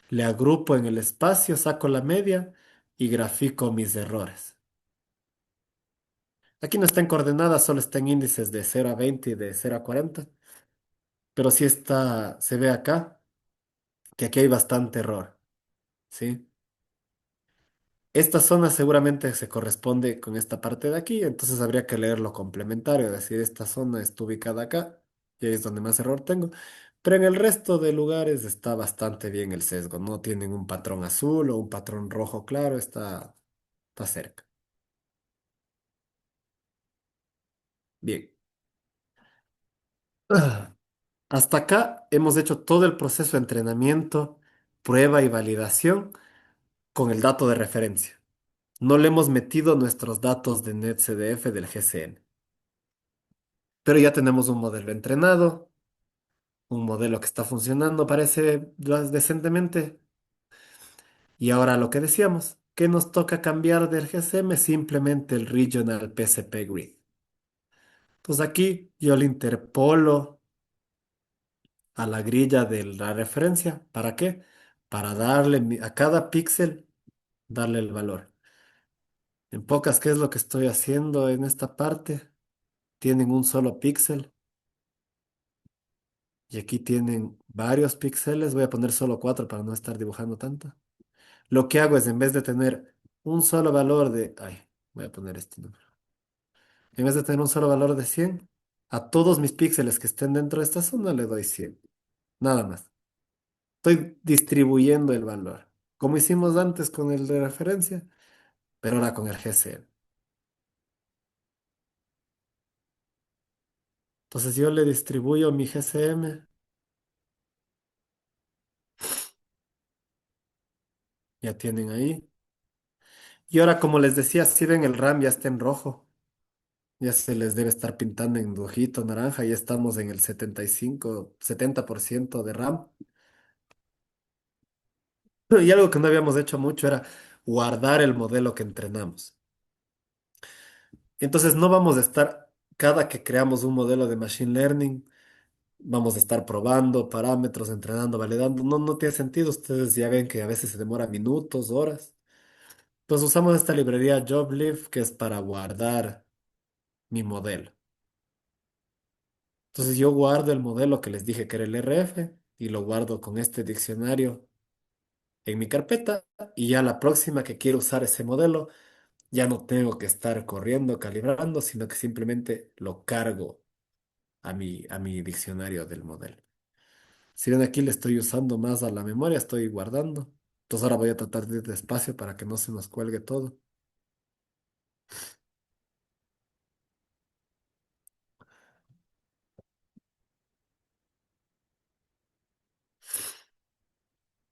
Le agrupo en el espacio, saco la media y grafico mis errores. Aquí no está en coordenadas, solo está en índices de 0 a 20 y de 0 a 40, pero sí está, se ve acá que aquí hay bastante error, ¿sí? Esta zona seguramente se corresponde con esta parte de aquí, entonces habría que leer lo complementario, es decir, esta zona está ubicada acá y ahí es donde más error tengo, pero en el resto de lugares está bastante bien el sesgo, no tienen un patrón azul o un patrón rojo claro, está cerca. Bien. Ah, Hasta acá hemos hecho todo el proceso de entrenamiento, prueba y validación con el dato de referencia. No le hemos metido nuestros datos de NetCDF del GCN, pero ya tenemos un modelo entrenado, un modelo que está funcionando, parece decentemente. Y ahora lo que decíamos, que nos toca cambiar del GCM simplemente el Regional PCP Grid. Entonces aquí yo le interpolo a la grilla de la referencia. ¿Para qué? Para darle a cada píxel darle el valor. En pocas, ¿qué es lo que estoy haciendo en esta parte? Tienen un solo píxel y aquí tienen varios píxeles. Voy a poner solo cuatro para no estar dibujando tanto. Lo que hago es, en vez de tener un solo valor de... Ay, voy a poner este número. En vez de tener un solo valor de 100, a todos mis píxeles que estén dentro de esta zona le doy 100. Nada más. Estoy distribuyendo el valor, como hicimos antes con el de referencia, pero ahora con el GCM. Entonces yo le distribuyo mi GCM, ya tienen ahí. Y ahora, como les decía, si ven el RAM ya está en rojo, ya se les debe estar pintando en rojito, naranja, ya estamos en el 75, 70% de RAM. Y algo que no habíamos hecho mucho era guardar el modelo que entrenamos. Entonces no vamos a estar, cada que creamos un modelo de Machine Learning, vamos a estar probando parámetros, entrenando, validando. No, no tiene sentido. Ustedes ya ven que a veces se demora minutos, horas. Entonces usamos esta librería JobLib que es para guardar mi modelo. Entonces yo guardo el modelo que les dije que era el RF y lo guardo con este diccionario en mi carpeta y ya la próxima que quiero usar ese modelo ya no tengo que estar corriendo, calibrando, sino que simplemente lo cargo a mi diccionario del modelo. Si ven aquí le estoy usando más a la memoria, estoy guardando. Entonces ahora voy a tratar de ir despacio para que no se nos cuelgue todo.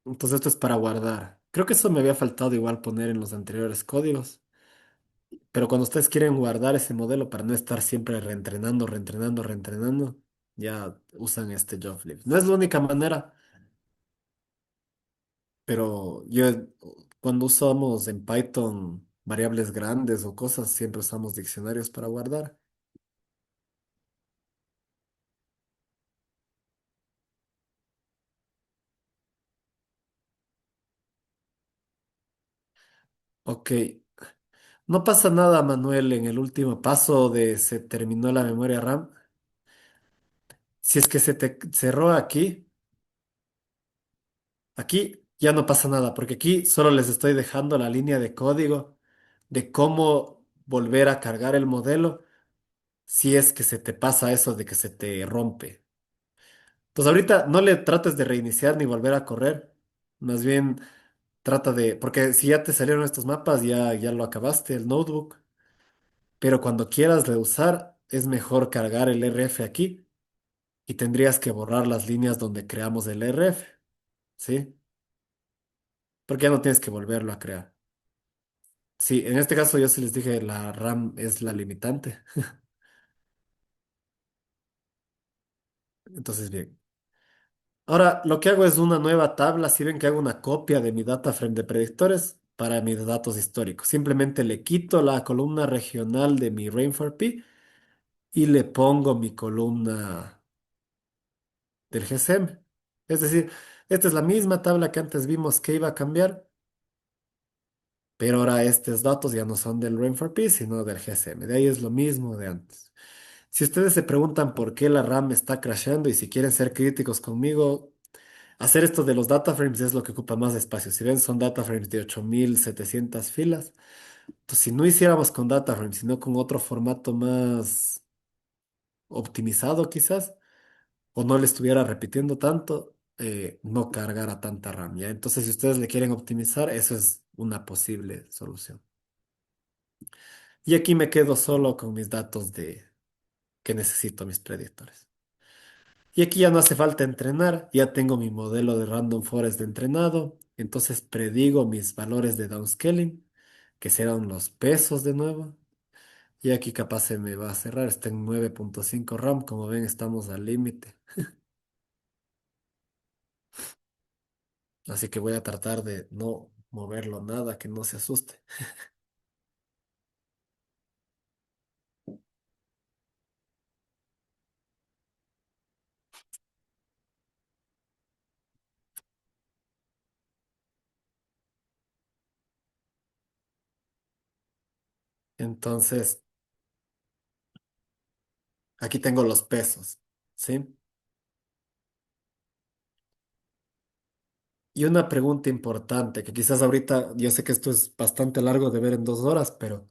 Entonces esto es para guardar. Creo que eso me había faltado igual poner en los anteriores códigos. Pero cuando ustedes quieren guardar ese modelo para no estar siempre reentrenando, reentrenando, reentrenando, ya usan este JobLib. No es la única manera, pero yo cuando usamos en Python variables grandes o cosas, siempre usamos diccionarios para guardar. Ok, no pasa nada, Manuel, en el último paso de se terminó la memoria RAM. Si es que se te cerró aquí, aquí ya no pasa nada, porque aquí solo les estoy dejando la línea de código de cómo volver a cargar el modelo si es que se te pasa eso de que se te rompe. Entonces ahorita no le trates de reiniciar ni volver a correr, más bien trata de, porque si ya te salieron estos mapas, ya lo acabaste, el notebook, pero cuando quieras reusar, es mejor cargar el RF aquí y tendrías que borrar las líneas donde creamos el RF, ¿sí? Porque ya no tienes que volverlo a crear. Sí, en este caso yo sí les dije la RAM es la limitante. Entonces, bien. Ahora lo que hago es una nueva tabla. Si ven que hago una copia de mi data frame de predictores para mis datos históricos. Simplemente le quito la columna regional de mi Rain4P y le pongo mi columna del GSM. Es decir, esta es la misma tabla que antes vimos que iba a cambiar, pero ahora estos datos ya no son del Rain4P, sino del GSM. De ahí es lo mismo de antes. Si ustedes se preguntan por qué la RAM está crashando y si quieren ser críticos conmigo, hacer esto de los data frames es lo que ocupa más espacio. Si ven, son data frames de 8700 filas. Entonces, si no hiciéramos con data frames, sino con otro formato más optimizado quizás, o no le estuviera repitiendo tanto, no cargara tanta RAM, ¿ya? Entonces, si ustedes le quieren optimizar, eso es una posible solución. Y aquí me quedo solo con mis datos de que necesito, mis predictores. Y aquí ya no hace falta entrenar, ya tengo mi modelo de Random Forest de entrenado, entonces predigo mis valores de downscaling, que serán los pesos de nuevo. Y aquí capaz se me va a cerrar, está en 9.5 RAM, como ven estamos al límite. Así que voy a tratar de no moverlo nada, que no se asuste. Entonces, aquí tengo los pesos, ¿sí? Y una pregunta importante, que quizás ahorita, yo sé que esto es bastante largo de ver en 2 horas, pero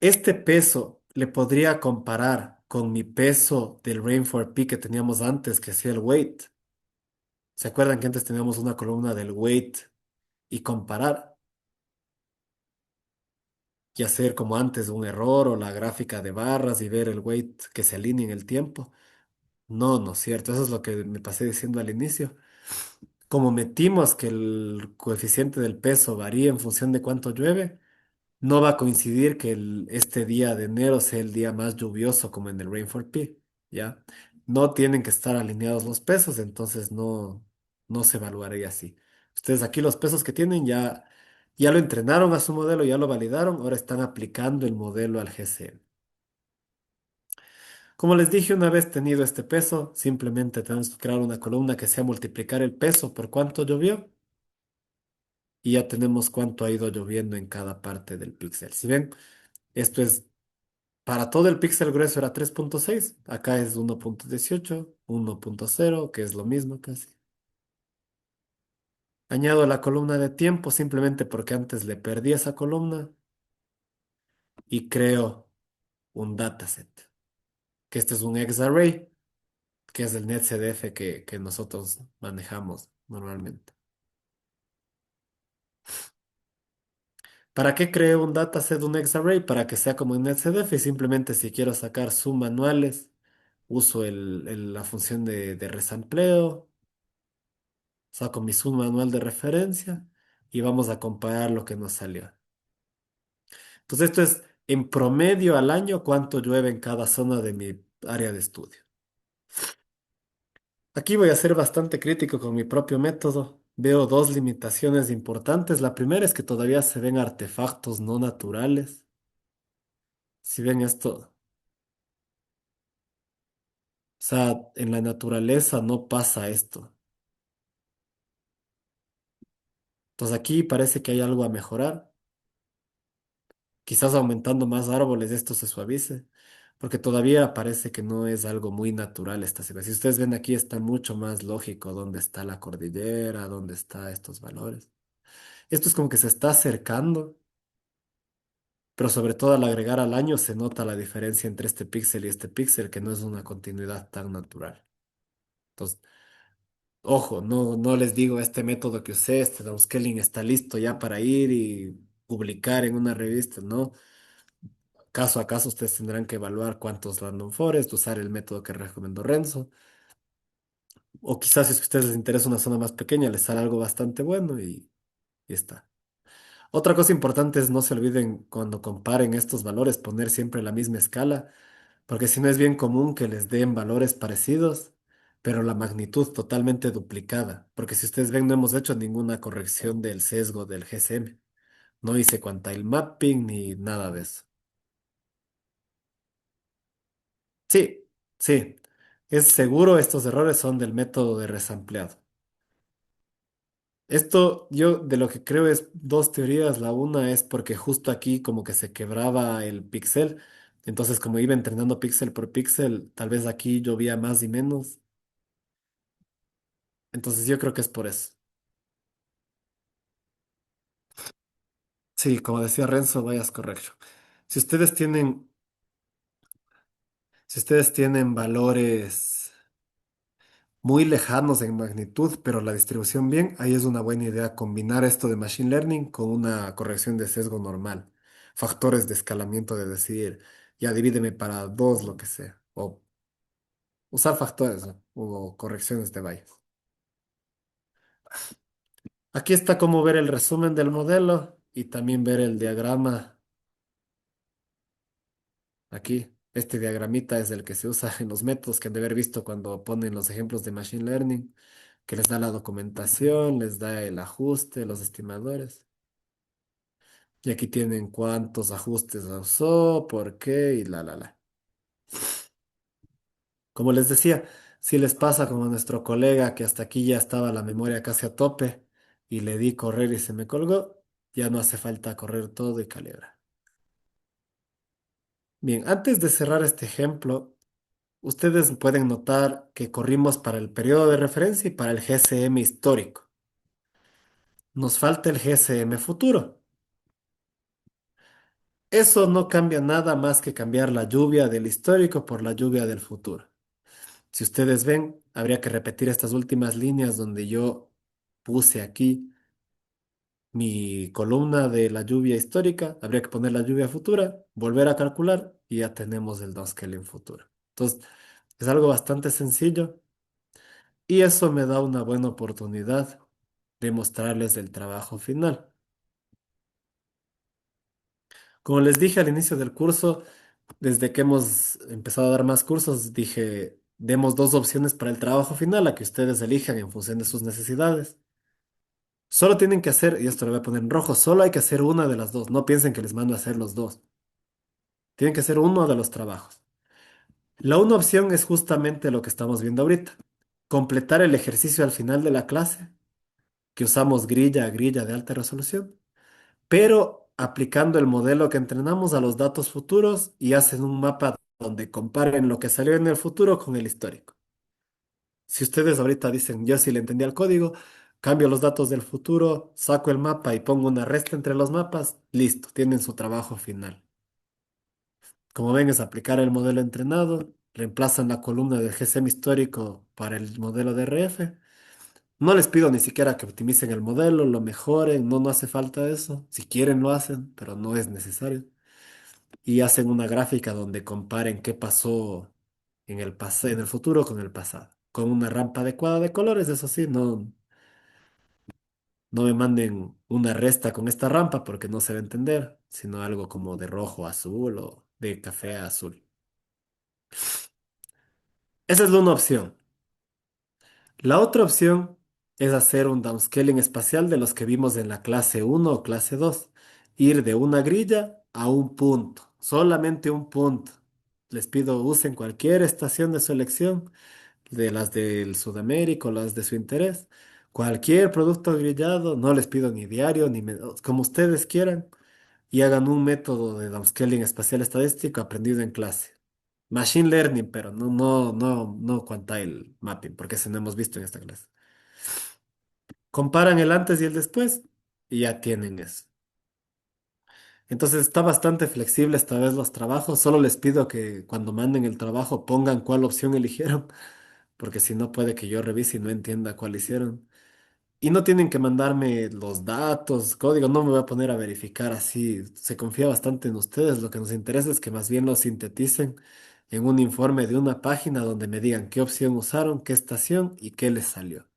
¿este peso le podría comparar con mi peso del Rainford Peak que teníamos antes, que hacía el weight? ¿Se acuerdan que antes teníamos una columna del weight y comparar y hacer como antes un error o la gráfica de barras y ver el weight que se alinea en el tiempo? No, no es cierto. Eso es lo que me pasé diciendo al inicio. Como metimos que el coeficiente del peso varía en función de cuánto llueve, no va a coincidir que este día de enero sea el día más lluvioso como en el Rainford Peak, ¿ya? No tienen que estar alineados los pesos, entonces no se evaluaría así. Ustedes aquí los pesos que tienen ya lo entrenaron a su modelo, ya lo validaron, ahora están aplicando el modelo al GCM. Como les dije, una vez tenido este peso, simplemente tenemos que crear una columna que sea multiplicar el peso por cuánto llovió y ya tenemos cuánto ha ido lloviendo en cada parte del píxel. Si ven, esto es para todo el píxel grueso era 3.6, acá es 1.18, 1.0, que es lo mismo casi. Añado la columna de tiempo simplemente porque antes le perdí esa columna y creo un dataset, que este es un XArray, que es el NetCDF que nosotros manejamos normalmente. ¿Para qué creo un dataset de un XArray? Para que sea como en NetCDF y simplemente si quiero sacar submanuales, uso la función de resampleo, saco mi submanual de referencia y vamos a comparar lo que nos salió. Entonces esto es en promedio al año cuánto llueve en cada zona de mi área de estudio. Aquí voy a ser bastante crítico con mi propio método. Veo dos limitaciones importantes. La primera es que todavía se ven artefactos no naturales. Si ven esto, o sea, en la naturaleza no pasa esto. Entonces aquí parece que hay algo a mejorar. Quizás aumentando más árboles esto se suavice, porque todavía parece que no es algo muy natural esta situación. Si ustedes ven aquí está mucho más lógico dónde está la cordillera, dónde están estos valores. Esto es como que se está acercando, pero sobre todo al agregar al año se nota la diferencia entre este píxel y este píxel, que no es una continuidad tan natural. Entonces, ojo, no les digo este método que usé, este downscaling está listo ya para ir y publicar en una revista, ¿no? Caso a caso, ustedes tendrán que evaluar cuántos random forest, usar el método que recomendó Renzo. O quizás si es que a ustedes les interesa una zona más pequeña, les sale algo bastante bueno y está. Otra cosa importante es no se olviden cuando comparen estos valores, poner siempre la misma escala, porque si no es bien común que les den valores parecidos, pero la magnitud totalmente duplicada. Porque si ustedes ven, no hemos hecho ninguna corrección del sesgo del GSM. No hice quantile mapping ni nada de eso. Sí, sí. Es seguro estos errores son del método de resampleado. Esto yo de lo que creo es dos teorías. La una es porque justo aquí como que se quebraba el píxel. Entonces como iba entrenando píxel por píxel, tal vez aquí llovía más y menos. Entonces yo creo que es por eso. Sí, como decía Renzo, vayas correcto. Si ustedes tienen, si ustedes tienen valores muy lejanos en magnitud, pero la distribución bien, ahí es una buena idea combinar esto de Machine Learning con una corrección de sesgo normal. Factores de escalamiento de decir, ya divídeme para dos, lo que sea. O usar factores, ¿no? O correcciones de valles. Aquí está cómo ver el resumen del modelo y también ver el diagrama. Aquí, este diagramita es el que se usa en los métodos que han de haber visto cuando ponen los ejemplos de Machine Learning, que les da la documentación, les da el ajuste, los estimadores. Y aquí tienen cuántos ajustes usó, por qué y la. Como les decía, si les pasa como a nuestro colega que hasta aquí ya estaba la memoria casi a tope y le di correr y se me colgó, ya no hace falta correr todo y calibrar. Bien, antes de cerrar este ejemplo, ustedes pueden notar que corrimos para el periodo de referencia y para el GCM histórico. Nos falta el GCM futuro. Eso no cambia nada más que cambiar la lluvia del histórico por la lluvia del futuro. Si ustedes ven, habría que repetir estas últimas líneas donde yo puse aquí mi columna de la lluvia histórica, habría que poner la lluvia futura, volver a calcular y ya tenemos el downscaling futuro. Entonces, es algo bastante sencillo y eso me da una buena oportunidad de mostrarles el trabajo final. Como les dije al inicio del curso, desde que hemos empezado a dar más cursos, dije, demos dos opciones para el trabajo final, a que ustedes elijan en función de sus necesidades. Solo tienen que hacer, y esto lo voy a poner en rojo, solo hay que hacer una de las dos. No piensen que les mando a hacer los dos. Tienen que hacer uno de los trabajos. La una opción es justamente lo que estamos viendo ahorita. Completar el ejercicio al final de la clase, que usamos grilla a grilla de alta resolución, pero aplicando el modelo que entrenamos a los datos futuros y hacen un mapa donde comparen lo que salió en el futuro con el histórico. Si ustedes ahorita dicen, yo sí le entendí al código, cambio los datos del futuro, saco el mapa y pongo una resta entre los mapas, listo, tienen su trabajo final. Como ven, es aplicar el modelo entrenado, reemplazan la columna del GSM histórico para el modelo de RF. No les pido ni siquiera que optimicen el modelo, lo mejoren, no, no hace falta eso. Si quieren lo hacen, pero no es necesario. Y hacen una gráfica donde comparen qué pasó en el futuro con el pasado. Con una rampa adecuada de colores, eso sí, no, no me manden una resta con esta rampa porque no se va a entender, sino algo como de rojo a azul o de café a azul. Esa es una opción. La otra opción es hacer un downscaling espacial de los que vimos en la clase uno o clase 2. Ir de una grilla a un punto, solamente un punto. Les pido usen cualquier estación de su elección, de las del Sudamérica o las de su interés. Cualquier producto grillado, no les pido ni diario, como ustedes quieran, y hagan un método de downscaling espacial estadístico aprendido en clase. Machine Learning, pero no quantile mapping, porque eso no hemos visto en esta clase. Comparan el antes y el después y ya tienen eso. Entonces está bastante flexible esta vez los trabajos. Solo les pido que cuando manden el trabajo pongan cuál opción eligieron, porque si no puede que yo revise y no entienda cuál hicieron. Y no tienen que mandarme los datos, código, no me voy a poner a verificar así. Se confía bastante en ustedes. Lo que nos interesa es que más bien lo sinteticen en un informe de una página donde me digan qué opción usaron, qué estación y qué les salió.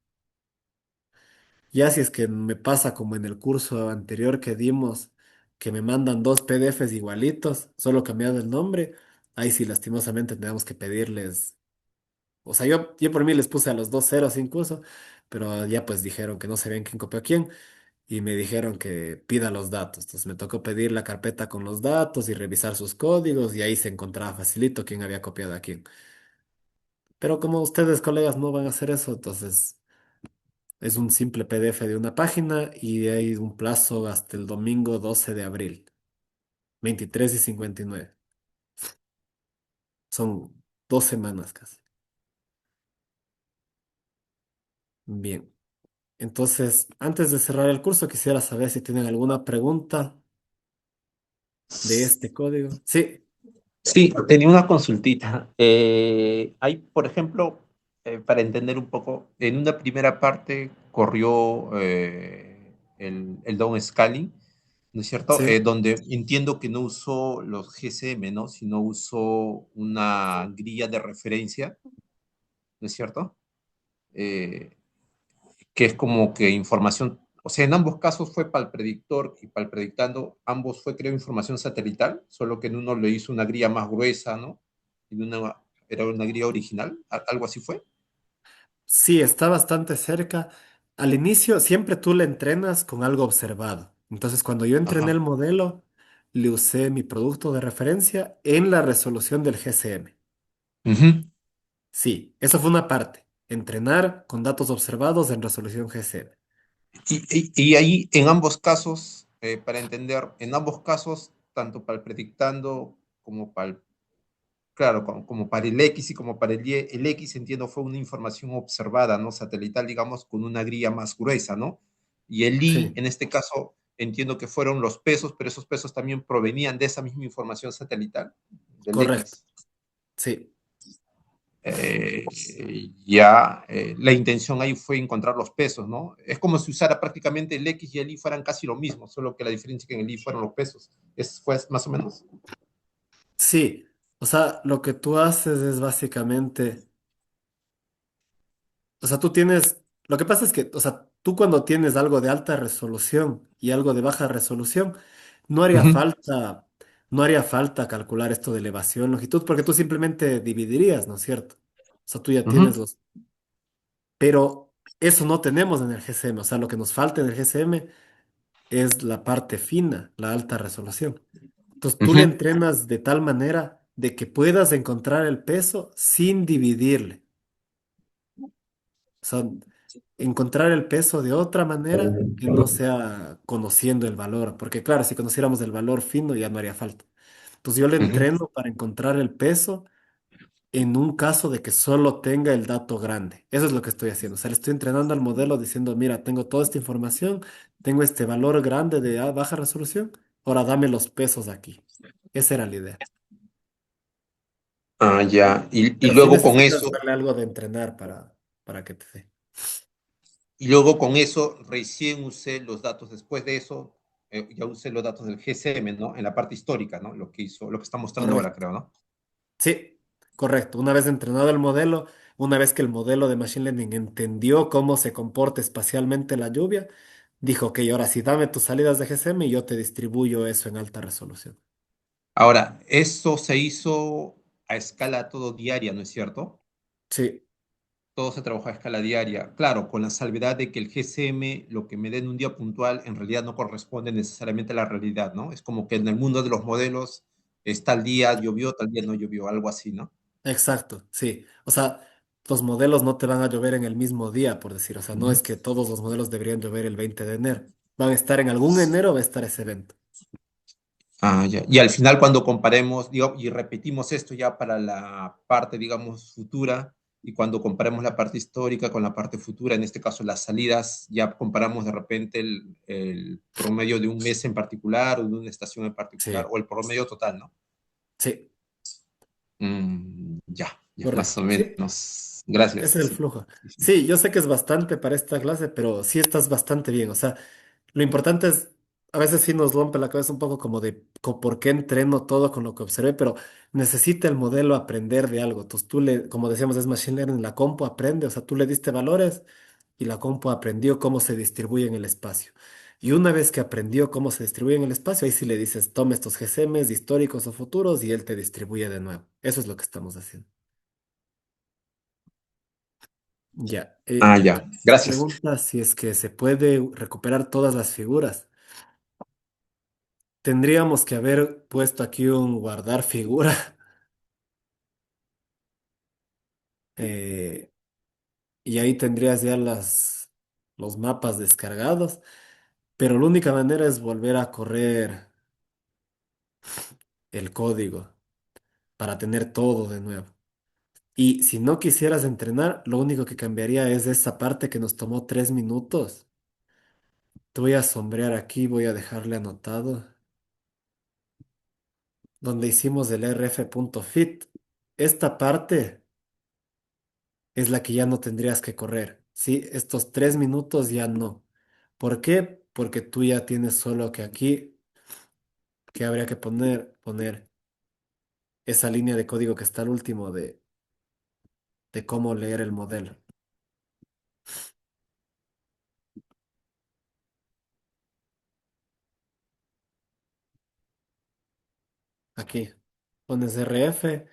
Ya si es que me pasa como en el curso anterior que dimos, que me mandan dos PDFs igualitos, solo cambiado el nombre, ahí sí lastimosamente tenemos que pedirles. O sea, yo por mí les puse a los dos ceros incluso, pero ya pues dijeron que no sabían quién copió a quién y me dijeron que pida los datos. Entonces me tocó pedir la carpeta con los datos y revisar sus códigos y ahí se encontraba facilito quién había copiado a quién. Pero como ustedes, colegas, no van a hacer eso, entonces es un simple PDF de una página y hay un plazo hasta el domingo 12 de abril, 23:59. Son 2 semanas casi. Bien. Entonces, antes de cerrar el curso, quisiera saber si tienen alguna pregunta de este código. Sí, Sí, tenía una consultita. Hay, por ejemplo, para entender un poco, en una primera parte corrió el downscaling, ¿no es cierto? sí. Donde entiendo que no usó los GSM, ¿no? Sino usó una grilla de referencia, ¿no es cierto? Eh, que es como que información, o sea, en ambos casos fue para el predictor y para el predictando, ambos fue, creo, información satelital, solo que en uno le hizo una grilla más gruesa, ¿no? Y en una era una grilla original, algo así fue. Sí, está bastante cerca. Al inicio, siempre tú le entrenas con algo observado. Entonces, cuando yo entrené Ajá. el modelo, le usé mi producto de referencia en la resolución del GCM. Ujú. Sí, eso fue una parte. Entrenar con datos observados en resolución GCM. Y ahí, en ambos casos, para entender, en ambos casos, tanto para el predictando como para el, claro, como para el X y como para el X, entiendo, fue una información observada, ¿no? Satelital, digamos, con una grilla más gruesa, ¿no? Y el Y, Sí, en este caso, entiendo que fueron los pesos, pero esos pesos también provenían de esa misma información satelital, del correcto. X. Sí, eh, la intención ahí fue encontrar los pesos, ¿no? Es como si usara prácticamente el X y el Y fueran casi lo mismo, solo que la diferencia es que en el Y fueron los pesos. Fue más o menos. sí. O sea, lo que tú haces es básicamente, o sea, tú tienes, lo que pasa es que, o sea, tú cuando tienes algo de alta resolución y algo de baja resolución, no Uh haría -huh, falta, no haría falta calcular esto de elevación, longitud, porque tú simplemente dividirías, ¿no es cierto? O sea, tú ya uh -huh, tienes los, pero eso no tenemos en el GSM, o sea, lo que nos falta en el GSM es la parte fina, la alta resolución. Entonces uh tú le -huh, entrenas de tal manera de que puedas encontrar el peso sin dividirle. O sea, encontrar el peso de otra manera que no sea conociendo el valor. Porque claro, si conociéramos el valor fino ya no haría falta. Entonces yo le uh -huh. entreno para encontrar el peso en un caso de que solo tenga el dato grande. Eso es lo que estoy haciendo. O sea, le estoy entrenando al modelo diciendo, mira, tengo toda esta información, tengo este valor grande de baja resolución, ahora dame los pesos aquí. Esa era la idea. Ah, ya. Y Pero sí luego con necesitas eso, darle algo de entrenar para que te dé. recién usé los datos después de eso, ya usé los datos del GSM, ¿no? En la parte histórica, ¿no? Lo que hizo, lo que está mostrando ahora, Correcto. creo, ¿no? Sí, correcto. Una vez entrenado el modelo, una vez que el modelo de Machine Learning entendió cómo se comporta espacialmente la lluvia, dijo, ok, ahora sí, dame tus salidas de GSM y yo te distribuyo eso en alta resolución. Ahora, eso se hizo a escala todo diaria, ¿no es cierto? Sí, Todo se trabajó a escala diaria. Claro, con la salvedad de que el GSM, lo que me dé en un día puntual, en realidad no corresponde necesariamente a la realidad, ¿no? Es como que en el mundo de los modelos, es tal día llovió, tal día no llovió, algo así, ¿no? exacto, sí. O sea, los modelos no te van a llover en el mismo día, por decir. O sea, no Ujú. es que todos los modelos deberían llover el 20 de enero. Van a estar en algún enero, va a estar ese evento. Ah, ya. Y al final, cuando comparemos, digo, y repetimos esto ya para la parte, digamos, futura, y cuando comparemos la parte histórica con la parte futura, en este caso las salidas, ya comparamos de repente el promedio de un mes en particular o de una estación en particular, Sí, o el promedio total, ¿no? sí, Ya, más o correcto. Sí, menos. Gracias. ese es el Sí, flujo. sí, sí. Sí, yo sé que es bastante para esta clase, pero sí estás bastante bien. O sea, lo importante es, a veces sí nos rompe la cabeza un poco como de por qué entreno todo con lo que observé, pero necesita el modelo aprender de algo. Entonces tú le, como decíamos, es Machine Learning, la compu aprende, o sea, tú le diste valores y la compu aprendió cómo se distribuye en el espacio. Y una vez que aprendió cómo se distribuye en el espacio, ahí sí le dices, toma estos GCMs históricos o futuros y él te distribuye de nuevo. Eso es lo que estamos haciendo. Ya. Ah, ya. Gracias. Pregunta si es que se puede recuperar todas las figuras. Tendríamos que haber puesto aquí un guardar figura eh, y ahí tendrías ya los mapas descargados, pero la única manera es volver a correr el código para tener todo de nuevo. Y si no quisieras entrenar, lo único que cambiaría es esa parte que nos tomó 3 minutos. Te voy a sombrear aquí, voy a dejarle anotado, donde hicimos el rf.fit. Esta parte es la que ya no tendrías que correr. Sí, estos 3 minutos ya no. ¿Por qué? Porque tú ya tienes solo que aquí, que habría que poner esa línea de código que está al último de cómo leer el modelo. Aquí pones RF,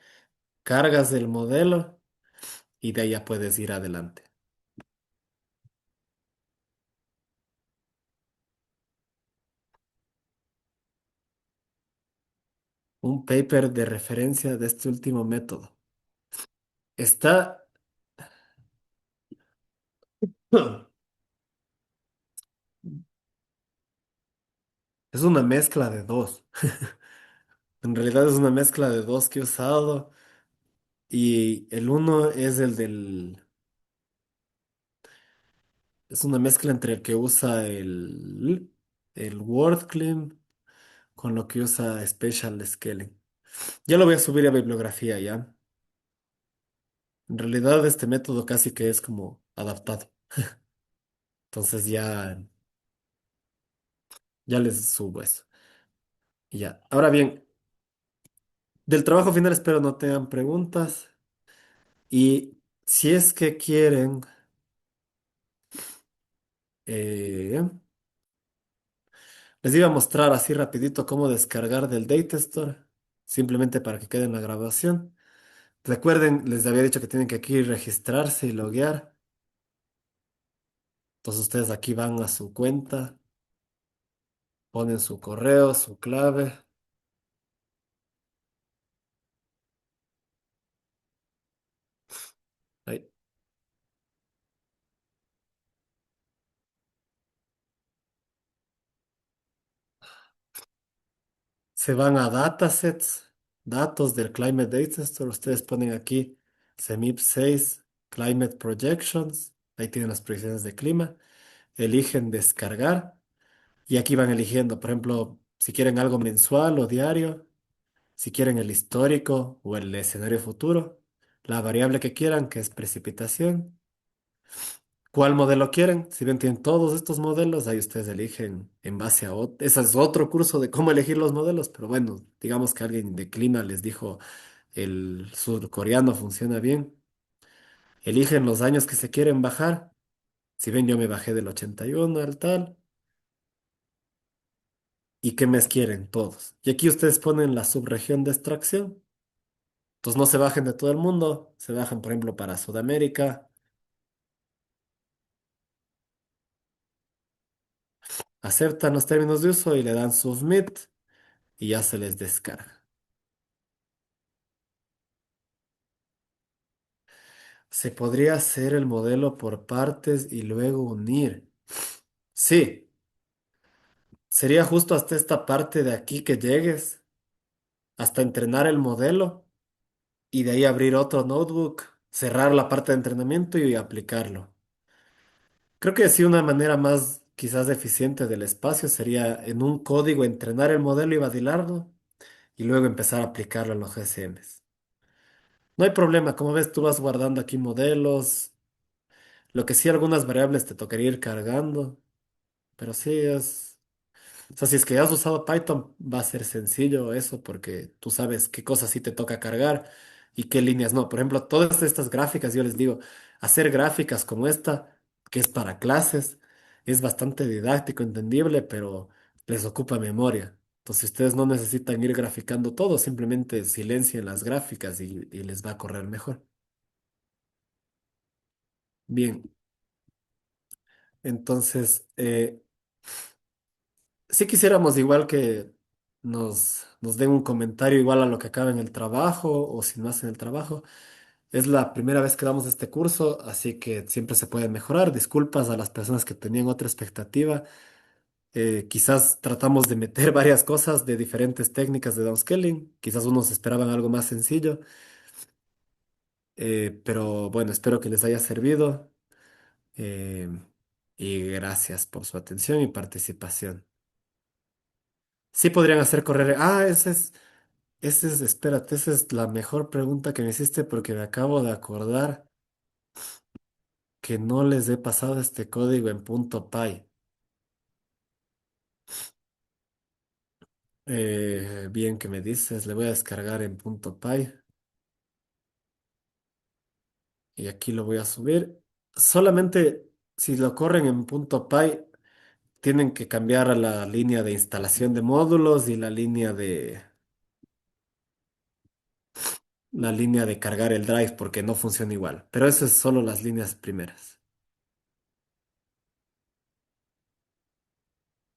cargas el modelo y de ahí ya puedes ir adelante. Un paper de referencia de este último método. Está, es una mezcla de dos. En realidad es una mezcla de dos que he usado y el uno es el del... Es una mezcla entre el que usa el WordClean con lo que usa Special Scaling. Ya lo voy a subir a bibliografía ya. En realidad este método casi que es como adaptado. Entonces ya les subo eso. Y ya. Ahora bien, del trabajo final espero no tengan preguntas. Y si es que quieren, eh, les iba a mostrar así rapidito cómo descargar del Data Store, simplemente para que quede en la grabación. Recuerden, les había dicho que tienen que aquí registrarse y loguear. Entonces ustedes aquí van a su cuenta, ponen su correo, su clave. Ahí. Se van a datasets, datos del Climate Data Store. Ustedes ponen aquí CEMIP 6 Climate Projections. Ahí tienen las proyecciones de clima. Eligen descargar y aquí van eligiendo, por ejemplo, si quieren algo mensual o diario, si quieren el histórico o el escenario futuro, la variable que quieran, que es precipitación. ¿Cuál modelo quieren? Si ven, tienen todos estos modelos, ahí ustedes eligen en base a otro. Ese es otro curso de cómo elegir los modelos, pero bueno, digamos que alguien de clima les dijo el surcoreano funciona bien. Eligen los años que se quieren bajar. Si ven, yo me bajé del 81 al tal. ¿Y qué mes quieren? Todos. Y aquí ustedes ponen la subregión de extracción. Entonces no se bajen de todo el mundo, se bajan, por ejemplo, para Sudamérica, aceptan los términos de uso y le dan submit y ya se les descarga. Se podría hacer el modelo por partes y luego unir. Sí, sería justo hasta esta parte de aquí que llegues, hasta entrenar el modelo y de ahí abrir otro notebook, cerrar la parte de entrenamiento y aplicarlo. Creo que sí, una manera más quizás eficiente del espacio sería en un código entrenar el modelo y validarlo y luego empezar a aplicarlo en los GSMs. No hay problema, como ves, tú vas guardando aquí modelos. Lo que sí, algunas variables te tocaría ir cargando, pero sí es. O sea, si es que has usado Python, va a ser sencillo eso porque tú sabes qué cosas sí te toca cargar y qué líneas no. Por ejemplo, todas estas gráficas, yo les digo, hacer gráficas como esta, que es para clases, es bastante didáctico, entendible, pero les ocupa memoria. Entonces, ustedes no necesitan ir graficando todo, simplemente silencien las gráficas y les va a correr mejor. Bien, entonces, si quisiéramos igual que nos den un comentario igual a lo que acaba en el trabajo o si no hacen el trabajo. Es la primera vez que damos este curso, así que siempre se puede mejorar. Disculpas a las personas que tenían otra expectativa. Quizás tratamos de meter varias cosas de diferentes técnicas de downscaling. Quizás unos esperaban algo más sencillo, pero bueno, espero que les haya servido. eh, y gracias por su atención y participación. Sí podrían hacer correr. Ah, espérate, esa es la mejor pregunta que me hiciste porque me acabo de acordar que no les he pasado este código en punto .py. Bien que me dices, le voy a descargar en punto .py y aquí lo voy a subir. Solamente si lo corren en punto .py, tienen que cambiar a la línea de instalación de módulos y la línea de cargar el drive porque no funciona igual. Pero eso es solo las líneas primeras.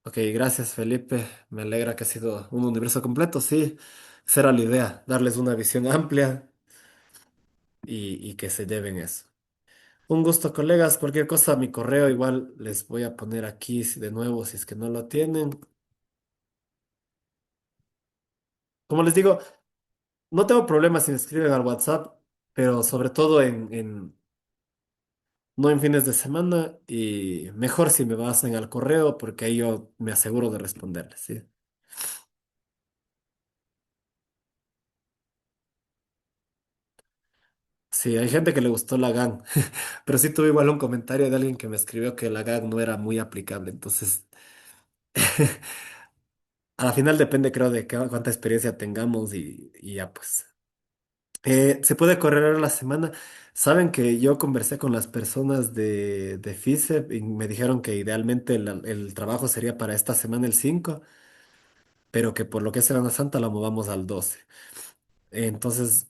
Ok, gracias Felipe. Me alegra que ha sido un universo completo. Sí, esa era la idea, darles una visión amplia y que se lleven eso. Un gusto, colegas. Cualquier cosa, mi correo igual les voy a poner aquí de nuevo si es que no lo tienen. Como les digo, no tengo problemas si me escriben al WhatsApp, pero sobre todo no en fines de semana y mejor si me pasan al correo porque ahí yo me aseguro de responderles, ¿sí? Sí, hay gente que le gustó la GAN, pero sí tuve igual un comentario de alguien que me escribió que la GAN no era muy aplicable, entonces a la final depende creo de cuánta experiencia tengamos y ya pues. Se puede correr la semana. Saben que yo conversé con las personas de FISEP y me dijeron que idealmente el trabajo sería para esta semana el 5, pero que por lo que es Semana Santa la movamos al 12. Entonces,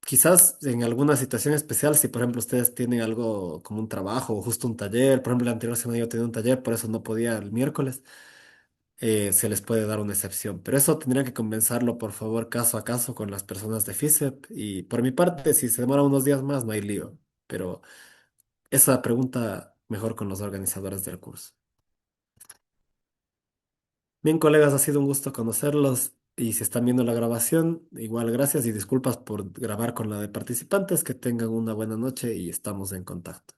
quizás en alguna situación especial, si por ejemplo ustedes tienen algo como un trabajo o justo un taller, por ejemplo la anterior semana yo tenía un taller, por eso no podía el miércoles, se les puede dar una excepción. Pero eso tendrían que conversarlo, por favor, caso a caso con las personas de FISEP. Y por mi parte, si se demora unos días más, no hay lío. Pero esa pregunta mejor con los organizadores del curso. Bien, colegas, ha sido un gusto conocerlos. Y si están viendo la grabación, igual gracias y disculpas por grabar con la de participantes. Que tengan una buena noche y estamos en contacto.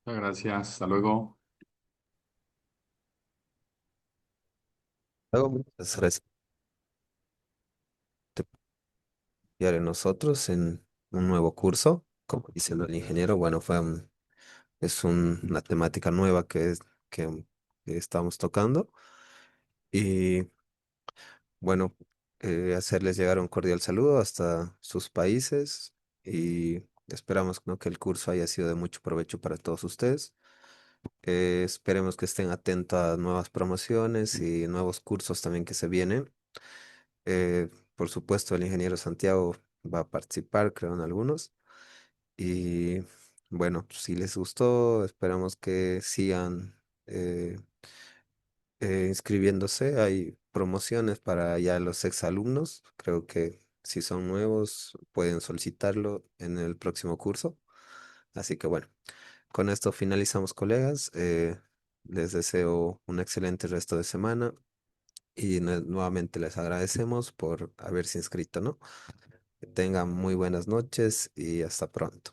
Muchas gracias. Hasta luego. Luego, muchas gracias por confiar en nosotros en un nuevo curso. Como dice el ingeniero, bueno, una temática nueva que estamos tocando. Y bueno, hacerles llegar un cordial saludo hasta sus países y esperamos, ¿no?, que el curso haya sido de mucho provecho para todos ustedes. Esperemos que estén atentos a nuevas promociones y nuevos cursos también que se vienen. Por supuesto, el ingeniero Santiago va a participar, creo, en algunos. Y bueno, si les gustó, esperamos que sigan eh, inscribiéndose. Hay promociones para ya los exalumnos. Creo que si son nuevos, pueden solicitarlo en el próximo curso. Así que bueno, con esto finalizamos, colegas. Les deseo un excelente resto de semana y nuevamente les agradecemos por haberse inscrito, ¿no? Que tengan muy buenas noches y hasta pronto.